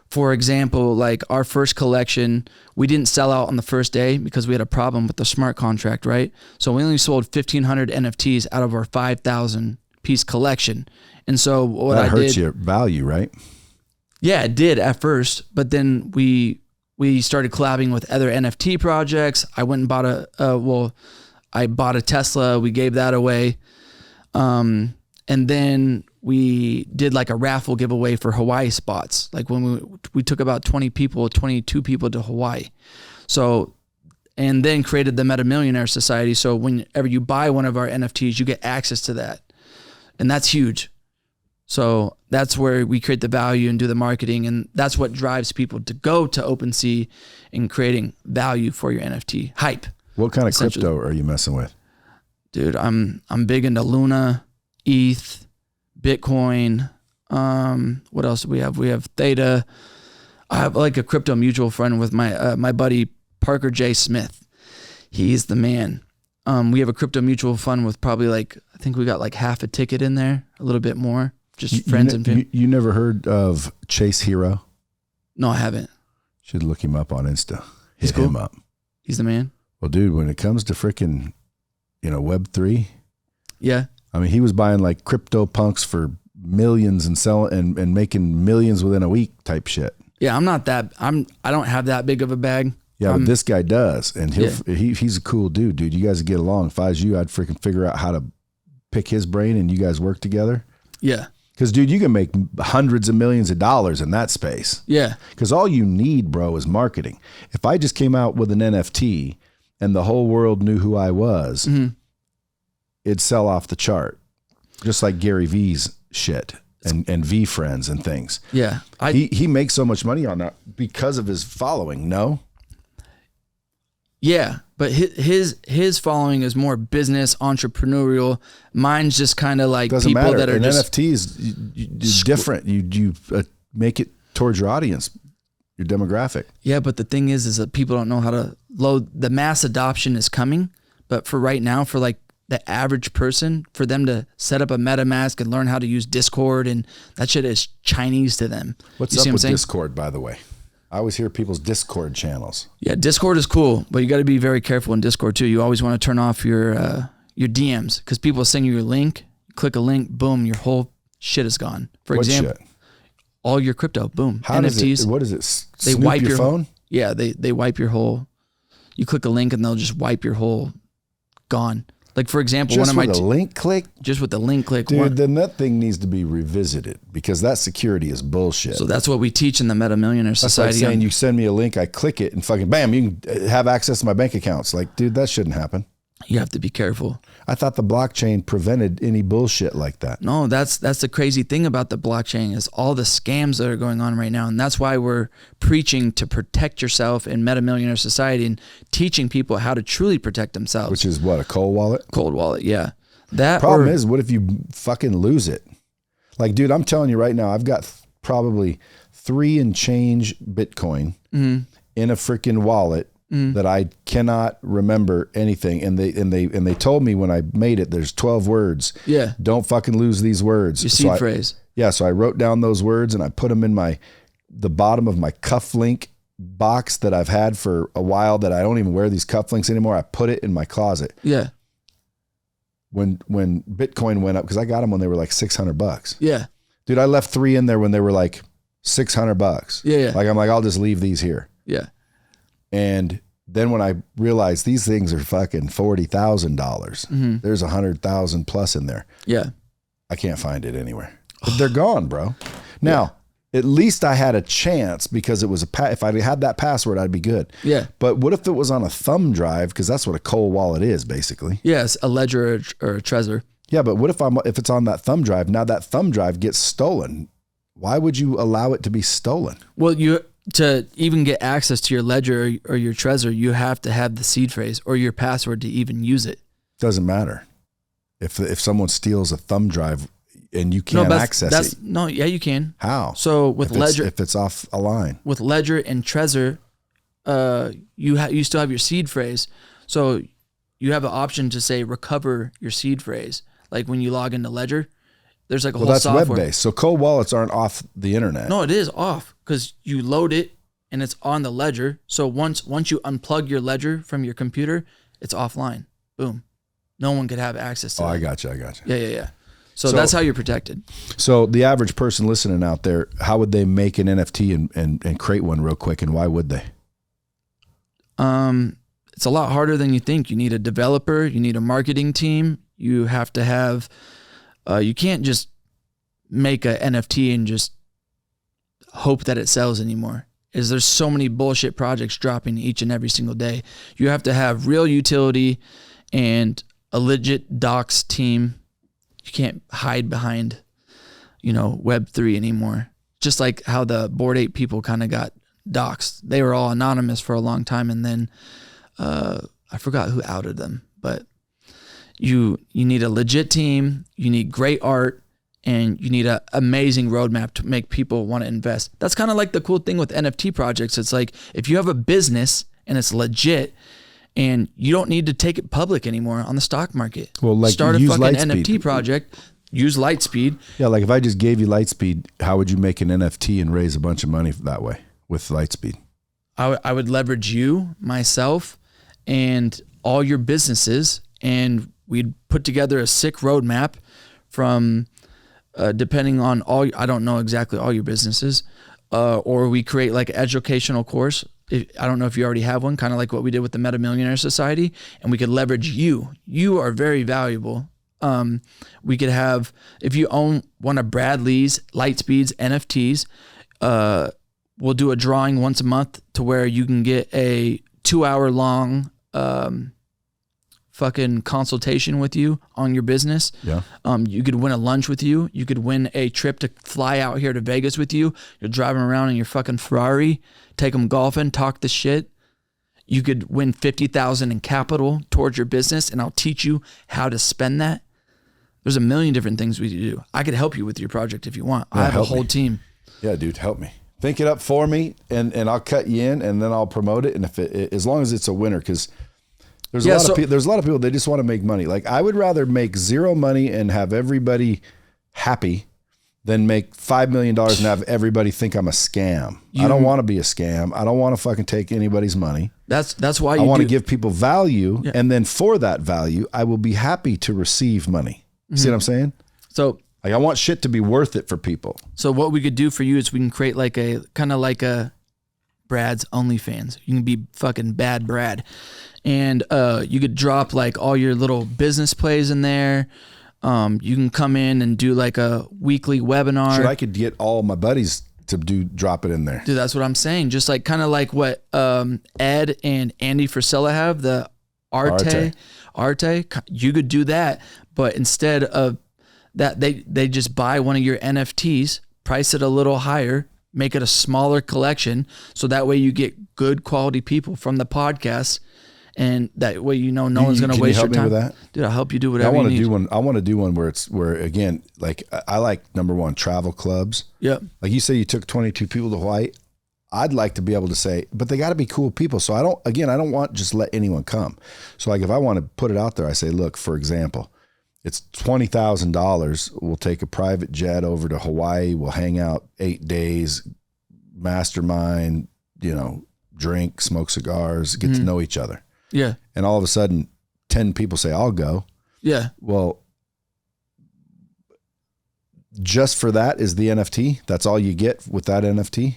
for example, like our first collection, we didn't sell out on the first day because we had a problem with the smart contract, right? So we only sold 1,500 NFTs out of our 5,000 piece collection. And so what that hurts your value, right? Yeah, it did at first, but then we started collabing with other NFT projects. I went and bought I bought a Tesla. We gave that away. And then we did like a raffle giveaway for Hawaii spots. Like when we took about 22 people to Hawaii. So, and then created the Meta Millionaire Society. So whenever you buy one of our NFTs, you get access to that. And that's huge. So that's where we create the value and do the marketing. And that's what drives people to go to OpenSea and creating value for your NFT. Hype. What kind of crypto are you messing with? Dude, I'm big into Luna, ETH, Bitcoin. What else do we have? We have Theta. I have like a crypto mutual friend with my buddy Parker J. Smith. He's the man. We have a crypto mutual fund with probably like, I think we got like half a ticket in there, a little bit more. Just friends and family. You never heard of Chase Hero? No, I haven't. Should look him up on Insta. He's Hit cool. him up. He's the man. Well, dude, when it comes to freaking, Web3. Yeah. I mean, he was buying like crypto punks for millions and selling and making millions within a week type shit. Yeah, I don't have that big of a bag. Yeah, but this guy does, and he's a cool dude. You guys get along. If I was you, I'd freaking figure out how to pick his brain, and you guys work together. Yeah. Because, dude, you can make hundreds of millions of dollars in that space. Yeah. Because all you need, bro, is marketing. If I just came out with an NFT and the whole world knew who I was, it'd sell off the chart. Just like Gary V's shit and V Friends and things. Yeah. He makes so much money on that because of his following, no? Yeah, but his following is more business, entrepreneurial. Mine's just kind of like Doesn't people matter. that are and just NFTs different. You make it towards your audience, your demographic. Yeah, but the thing is that people don't know how to load. The mass adoption is coming, but for right now, for like the average person, for them to set up a MetaMask and learn how to use Discord, and that shit is Chinese to them. What's up with Discord, by the way? I always hear people's Discord channels. Yeah, Discord is cool, but you got to be very careful in Discord too. You always want to turn off your DMs because people send you a link. You click a link, boom, your whole shit is gone. For example, all your crypto, boom. How NFTs. What is it? They wipe your phone. Yeah, they wipe your whole. You click a link and they'll just wipe your whole. Gone. Like, for example, just one of my link click. Just with the link click, dude. Then that thing needs to be revisited because that security is bullshit. So that's what we teach in the Meta Millionaire Society. That's like saying you send me a link, I click it, and fucking bam, you can have access to my bank accounts. Like, dude, that shouldn't happen. You have to be careful. I thought the blockchain prevented any bullshit like that. No, that's the crazy thing about the blockchain is all the scams that are going on right now. And that's why we're preaching to protect yourself in Meta Millionaire Society and teaching people how to truly protect themselves. Which is what, a cold wallet? Cold wallet, yeah. That problem is, what if you fucking lose it? Like, dude, I'm telling you right now, I've got probably 3 and change Bitcoin in a freaking wallet that I cannot remember anything. And they told me when I made it, there's 12 words. Yeah. Don't fucking lose these words. Your seed phrase. Yeah. So I wrote down those words and I put them in the bottom of my cufflink box that I've had for a while that I don't even wear these cufflinks anymore. I put it in my closet. Yeah. When Bitcoin went up, because I got them when they were like $600. Yeah. Dude, I left 3 in there when they were like $600. Yeah. Like, I'm like, I'll just leave these here. Yeah. And then when I realized these things are fucking $40,000, there's 100,000 plus in there. Yeah. I can't find it anywhere. But they're gone, bro. Now, at least I had a chance because it was if I had that password, I'd be good. Yeah. But what if it was on a thumb drive? Because that's what a cold wallet is, basically. Yes, a ledger or a Trezor. Yeah, but what if it's on that thumb drive? Now that thumb drive gets stolen. Why would you allow it to be stolen? Well, to even get access to your ledger or your Trezor, you have to have the seed phrase or your password to even use it. Doesn't matter. If someone steals a thumb drive and you can't access it. No, yeah, you can. How? So with ledger, if it's off a line. With ledger and Trezor, you still have your seed phrase. So you have an option to say recover your seed phrase. Like when you log into Ledger, there's like a whole software. That's web-based. So cold wallets aren't off the internet. No, it is off because you load it and it's on the Ledger. So once you unplug your Ledger from your computer, it's offline. Boom. No one could have access to that. I got you. Yeah. So that's how you're protected. So the average person listening out there, how would they make an NFT and create one real quick, and why would they? It's a lot harder than you think. You need a developer. You need a marketing team. You have to have, you can't just make a NFT and just hope that it sells anymore. There's so many bullshit projects dropping each and every single day. You have to have real utility and a legit docs team. You can't hide behind, Web3 anymore. Just like how the Bored Ape people kind of got doxxed. They were all anonymous for a long time, and then I forgot who outed them. But you need a legit team, you need great art, and you need an amazing roadmap to make people want to invest. That's kind of like the cool thing with NFT projects. It's like if you have a business and it's legit And you don't need to take it public anymore on the stock market. Well, like start a use fucking Lightspeed. NFT project. Use Lightspeed. Yeah, like if I just gave you Lightspeed, how would you make an NFT and raise a bunch of money that way with Lightspeed? I would leverage you, myself, and all your businesses, and we'd put together a sick roadmap from depending on all. I don't know exactly all your businesses, or we create like an educational course. I don't know if you already have one, kind of like what we did with the Meta Millionaire Society, and we could leverage you. You are very valuable. We could have, if you own one of Bradley's, Lightspeed's NFTs, we'll do a drawing once a month to where you can get a 2-hour long fucking consultation with you on your business. Yeah. You could win a lunch with you. You could win a trip to fly out here to Vegas with you. You're driving around in your fucking Ferrari, take them golfing, talk the shit. You could win $50,000 in capital towards your business, and I'll teach you how to spend that. There's a million different things we do. I could help you with your project if you want. Yeah, I have a whole team. Yeah, dude, help me. Think it up for me, and I'll cut you in, and then I'll promote it. And if as long as it's a winner, because there's a lot of people they just want to make money. Like I would rather make zero money and have everybody happy than make $5 million and have everybody think I'm a scam. I don't want to be a scam. I don't want to fucking take anybody's money. That's why I want to give people value, and then for that value, I will be happy to receive money. See what I'm saying? So like I want shit to be worth it for people. So what we could do for you is we can create like a kind of like a Brad's OnlyFans. You can be fucking Bad Brad, and you could drop like all your little business plays in there. You can come in and do like a weekly webinar. Sure, I could get all my buddies to drop it in there. Dude, that's what I'm saying. Just like kind of like what Ed and Andy Frisella have, the Arte. You could do that, but instead of that, they just buy one of your NFTs, price it a little higher, make it a smaller collection, so that way you get good quality people from the podcast, and that way no one's going to waste your time. With that? Dude, I'll help you do whatever you need. I want to do one where again, like I like number one, travel clubs. Yep. Like you say, you took 22 people to Hawaii. I'd like to be able to say, but they got to be cool people. So I don't want just let anyone come. So like if I want to put it out there, I say, look, for example, it's $20,000. We'll take a private jet over to Hawaii. We'll hang out 8 days, mastermind, drink, smoke cigars, get to know each other. Yeah. And all of a sudden 10 people say, I'll go. Yeah. Well, just for that is the NFT. That's all you get with that NFT.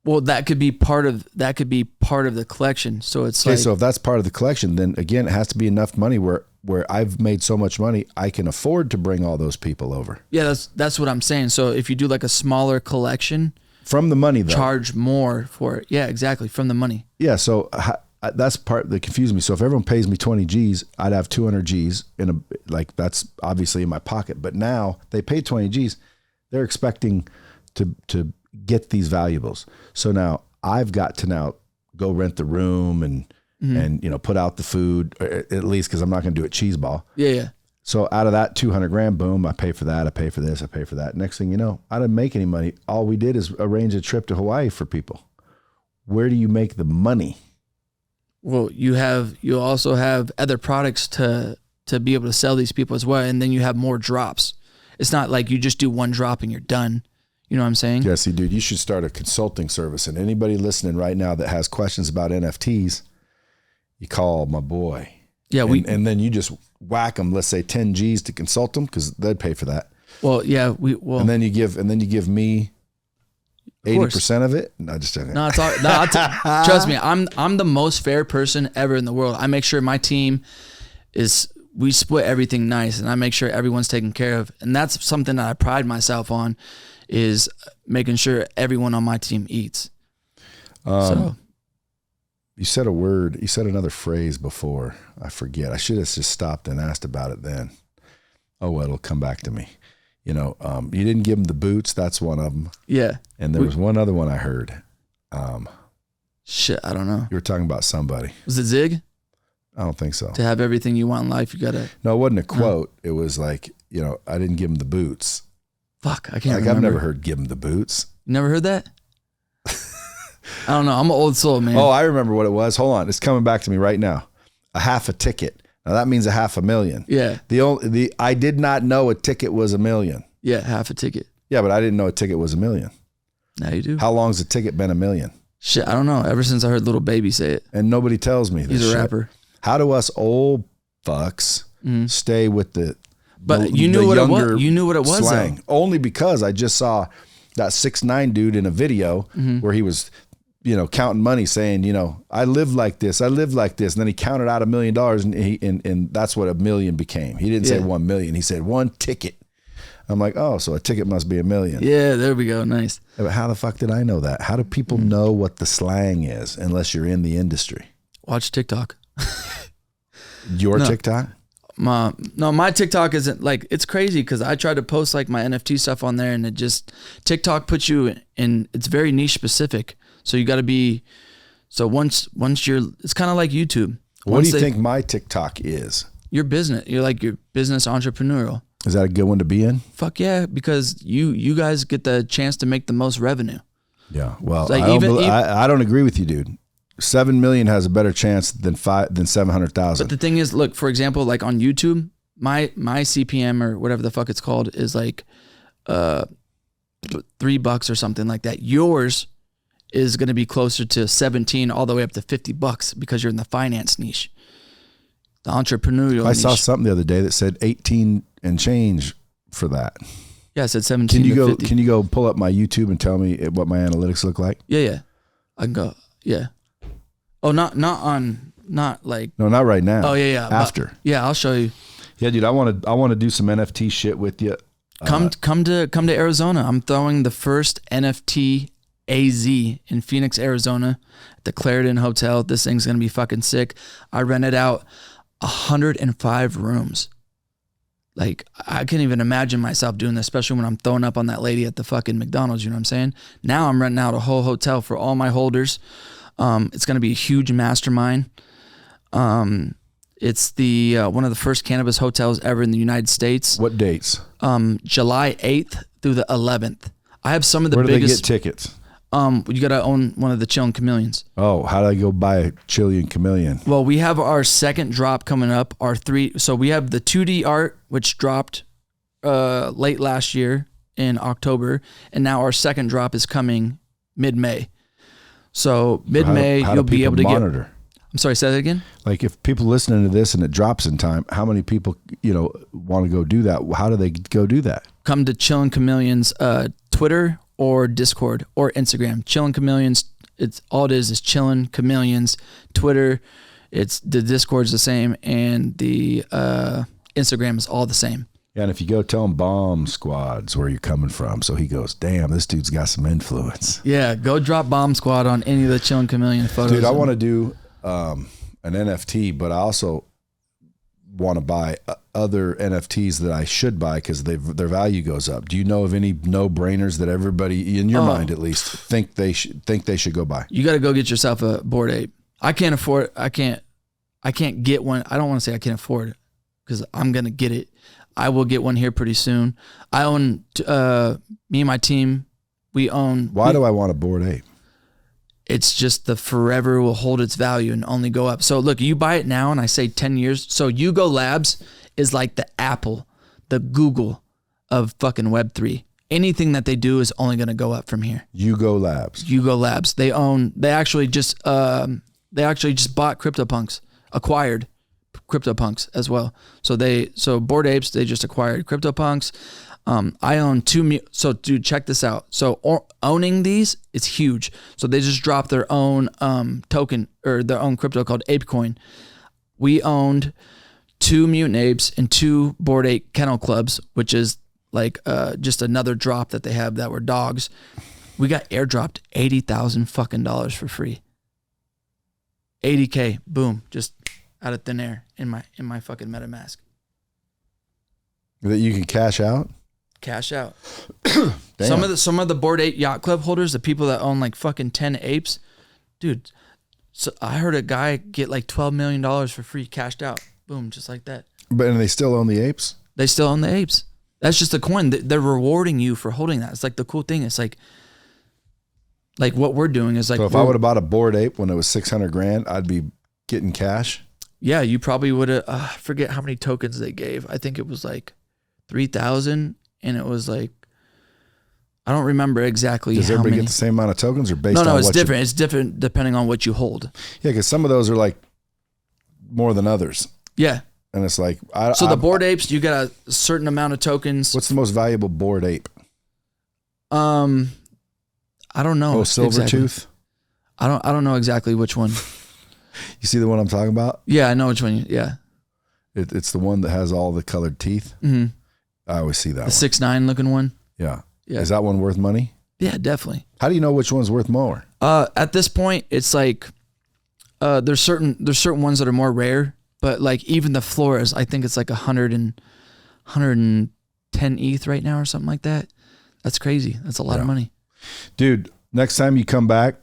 Well, that could be part of the collection. So it's okay. So if that's part of the collection, then again, it has to be enough money where I've made so much money, I can afford to bring all those people over. Yeah, that's what I'm saying. So if you do like a smaller collection, from the money, though, charge more for it. Yeah, exactly, from the money. Yeah. So that's part that confused me. So if everyone pays me 20 G's, I'd have 200 G's that's obviously in my pocket. But now they pay 20 G's, they're expecting to get these valuables. So now I've got to now go rent the room and put out the food, at least because I'm not going to do it cheese ball. Yeah. So out of that 200 grand, boom, I pay for that. I pay for this. I pay for that. Next thing you know, I didn't make any money. All we did is arrange a trip to Hawaii for people. Where do you make the money? Well, you also have other products to be able to sell these people as well. And then you have more drops. It's not like you just do one drop and you're done. You know what I'm saying? Yeah, see, dude, you should start a consulting service. And anybody listening right now that has questions about NFTs, you call my boy. Yeah, and then you just whack them, let's say 10 G's to consult them because they'd pay for that. Well, yeah, and then you give me 80% of it. No, just kidding. No, it's all, trust me, I'm the most fair person ever in the world. I make sure my team we split everything nice, and I make sure everyone's taken care of. And that's something that I pride myself on, is making sure everyone on my team eats. You said another phrase before. I forget. I should have just stopped and asked about it then. Oh, well, it'll come back to me. You didn't give them the boots. That's one of them. Yeah. And there was one other one I heard. Shit, I don't know. You were talking about somebody. Was it Zig? I don't think so. To have everything you want in life, you gotta. No, it wasn't a quote. It was like, I didn't give him the boots. Fuck, I can't remember. I've never heard give him the boots. You never heard that? I don't know. I'm an old soul, man. Oh, I remember what it was. Hold on. It's coming back to me right now. A half a ticket. Now that means $500,000. Yeah. I did not know a ticket was $1 million. Yeah, half a ticket. Yeah, but I didn't know a ticket was $1 million. Now you do. How long's a ticket been $1 million? Shit, I don't know. Ever since I heard Little Baby say it. And nobody tells me this. He's a shit. rapper. How do us old fucks stay with the But you knew what it was. You knew what it was slang? though. Only because I just saw that 6ix9ine dude in a video where he was, counting money, saying, I live like this, and then he counted out $1 million, and that's what $1 million became. He didn't say 1 million. He said one ticket. I'm like, oh, so a ticket must be $1 million. Yeah, there we go. Nice. But how the fuck did I know that? How do people know what the slang is unless you're in the industry? Watch TikTok. Your TikTok? My TikTok isn't like, it's crazy because I tried to post like my NFT stuff on there, and it just, TikTok puts you in, it's very niche specific. So you got to be, so once you're, it's kind of like YouTube. What do you think my TikTok is? Your business. You're like your business entrepreneurial. Is that a good one to be in? Fuck yeah, because you guys get the chance to make the most revenue. Yeah, well, like I don't agree with you, dude. 7 million has a better chance than 700,000. But the thing is, look, for example, like on YouTube, my CPM or whatever the fuck it's called is like $3 or something like that. Yours is going to be closer to 17 all the way up to $50 because you're in the finance niche, the entrepreneurial I niche. saw something the other day that said 18 and change for that. Yeah, I said 17 to 50. Can you go pull up my YouTube and tell me what my analytics look like? Yeah. I can go. Yeah. Oh, not like. No, not right now. Oh yeah. After. Yeah, I'll show you. Yeah, dude, I want to do some NFT shit with you. Come to Arizona. I'm throwing the first NFT AZ in Phoenix, Arizona, at the Clarendon Hotel. This thing's gonna be fucking sick. I rented out 105 rooms. Like, I can't even imagine myself doing this, especially when I'm throwing up on that lady at the fucking McDonald's. You know what I'm saying? Now I'm renting out a whole hotel for all my holders. It's gonna be a huge mastermind. It's the one of the first cannabis hotels ever in the United States. What dates? July 8th through the 11th. I have some of the biggest. Where do they get tickets? You got to own one of the Chillin Kamillions. Oh, how do I go buy a Chillin Chameleon? Well, we have our second drop coming up. So we have the 2D art, which dropped late last year in October, and now our second drop is coming mid-May. So mid-May, you'll be able to monitor? I'm sorry, say that again? Like if people listening to this and it drops in time, how many people, want to go do that? How do they go do that? Come to Chillin Kamillions, Twitter or Discord or Instagram. Chillin Kamillions, it's all it is Chillin Kamillions. Twitter, it's the Discord's the same, and the Instagram is all the same. Yeah, and if you go tell him Bomb Squad's where you're coming from, so he goes, damn, this dude's got some influence. Yeah, go drop Bomb Squad on any of the Chillin Kamillion photos. Dude, I want to do an NFT, but I also want to buy other NFTs that I should buy because their value goes up. Do you know of any no-brainers that everybody, in your mind at least, think they should go buy? You got to go get yourself a Bored Ape. I can't afford. I can't get one. I don't want to say I can't afford it because I'm gonna get it. I will get one here pretty soon. I own me and my team. We own. Why do I want a Bored Ape? It's just the forever will hold its value and only go up. So look, you buy it now and I say 10 years. So Yugo Labs is like the Apple, the Google of fucking Web3. Anything that they do is only going to go up from here. Yugo Labs. They actually just bought CryptoPunks, acquired CryptoPunks as well. So Bored Apes, they just acquired CryptoPunks. I own so dude, check this out. So owning these is huge. So they just dropped their own token or their own crypto called ApeCoin. We owned 2 Mutant Apes and 2 Bored Ape Kennel Clubs, which is like just another drop that they have that were dogs. We got airdropped $80,000 fucking dollars for free. 80K, boom, just out of thin air in my fucking MetaMask. That you can cash out? Cash out. Some of the Bored Ape Yacht Club holders, the people that own like fucking 10 apes, dude. So I heard a guy get like $12 million for free, cashed out, boom, just like that. And they still own the apes? They still own the apes. That's just a coin. They're rewarding you for holding that. It's like the cool thing. It's like Like what we're doing is like. So if I would have bought a Bored Ape when it was $600,000, I'd be getting cash. Yeah, you probably would have. I forget how many tokens they gave. I think it was like 3,000, and it was like. I don't remember exactly. Does everybody get the same amount of tokens, or based on No, what it's different. It's different depending on what you hold. Yeah, because some of those are like more than others. Yeah. And it's like the Bored Apes, you got a certain amount of tokens. What's the most valuable Bored Ape? I don't know. Oh, Silvertooth. I don't know exactly which one. You see the one I'm talking about? Yeah, I know which one. Yeah. It's the one that has all the colored teeth. Mm-hmm. I always see that. The 6'9" looking one. Yeah. Yeah. Is that one worth money? Yeah, definitely. How do you know which one's worth more? At this point, it's like there's certain ones that are more rare, but like even the Flores, I think it's like 110 ETH right now or something like that. That's crazy. That's a lot of money. Dude, next time you come back,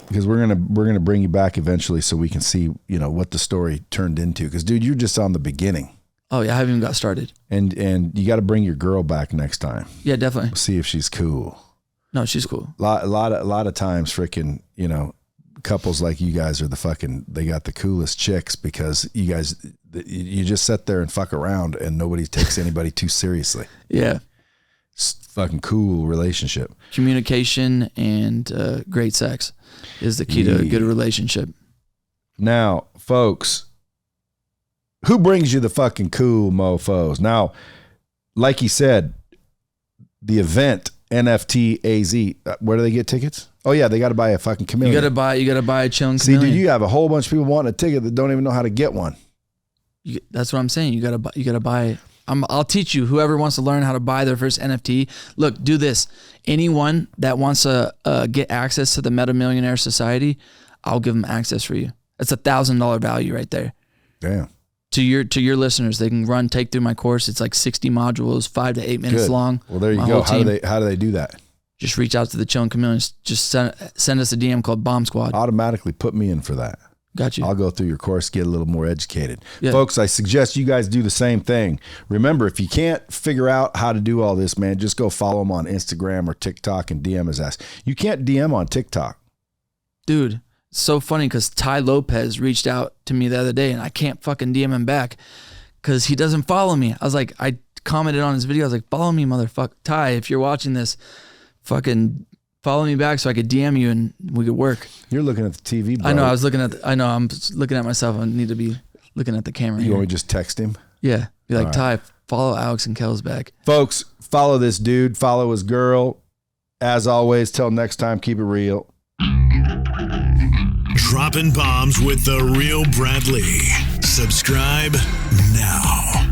because we're gonna bring you back eventually so we can see, what the story turned into. Because dude, you're just on the beginning. Oh yeah, I haven't even got started. And you got to bring your girl back next time. Yeah, definitely. We'll see if she's cool. No, she's cool. A lot of times, freaking, couples like you guys are they got the coolest chicks because you guys, you just sit there and fuck around and nobody takes anybody too seriously. Yeah. It's fucking cool relationship. Communication and great sex is the key to a good relationship. Now, folks, who brings you the fucking cool mofos? Now, like he said, the event NFT AZ. Where do they get tickets? Oh yeah, they got to buy a fucking chameleon. You got to buy a chillin. See, dude, you have a whole bunch of people wanting a ticket that don't even know how to get one. That's what I'm saying. You got to buy. I'll teach you. Whoever wants to learn how to buy their first NFT. Look, do this. Anyone that wants to get access to the Meta Millionaire Society, I'll give them access for you. That's $1,000 value right there. Damn. To your listeners, they can take through my course. It's like 60 modules, 5 to 8 minutes long. Well, there you go. How do they do that? Just reach out to the Chillin' Chameleons. Just send us a DM called Bomb Squad. Automatically put me in for that. Got you. I'll go through your course, get a little more educated. Yeah. Folks, I suggest you guys do the same thing. Remember, if you can't figure out how to do all this, man, just go follow him on Instagram or TikTok and DM his ass. You can't DM on TikTok. Dude. So funny because Ty Lopez reached out to me the other day and I can't fucking DM him back because he doesn't follow me. I was like, I commented on his video. I was like, follow me, motherfucker. Ty, if you're watching this, fucking follow me back so I could DM you and we could work. You're looking at the TV, bro. I know. I'm looking at myself. I need to be looking at the camera. You want me to just text him? Yeah. Be like, Ty, follow Alex and Kellz back. Folks, follow this dude. Follow his girl. As always, till next time, keep it real. Dropping bombs with the real Bradley. Subscribe now.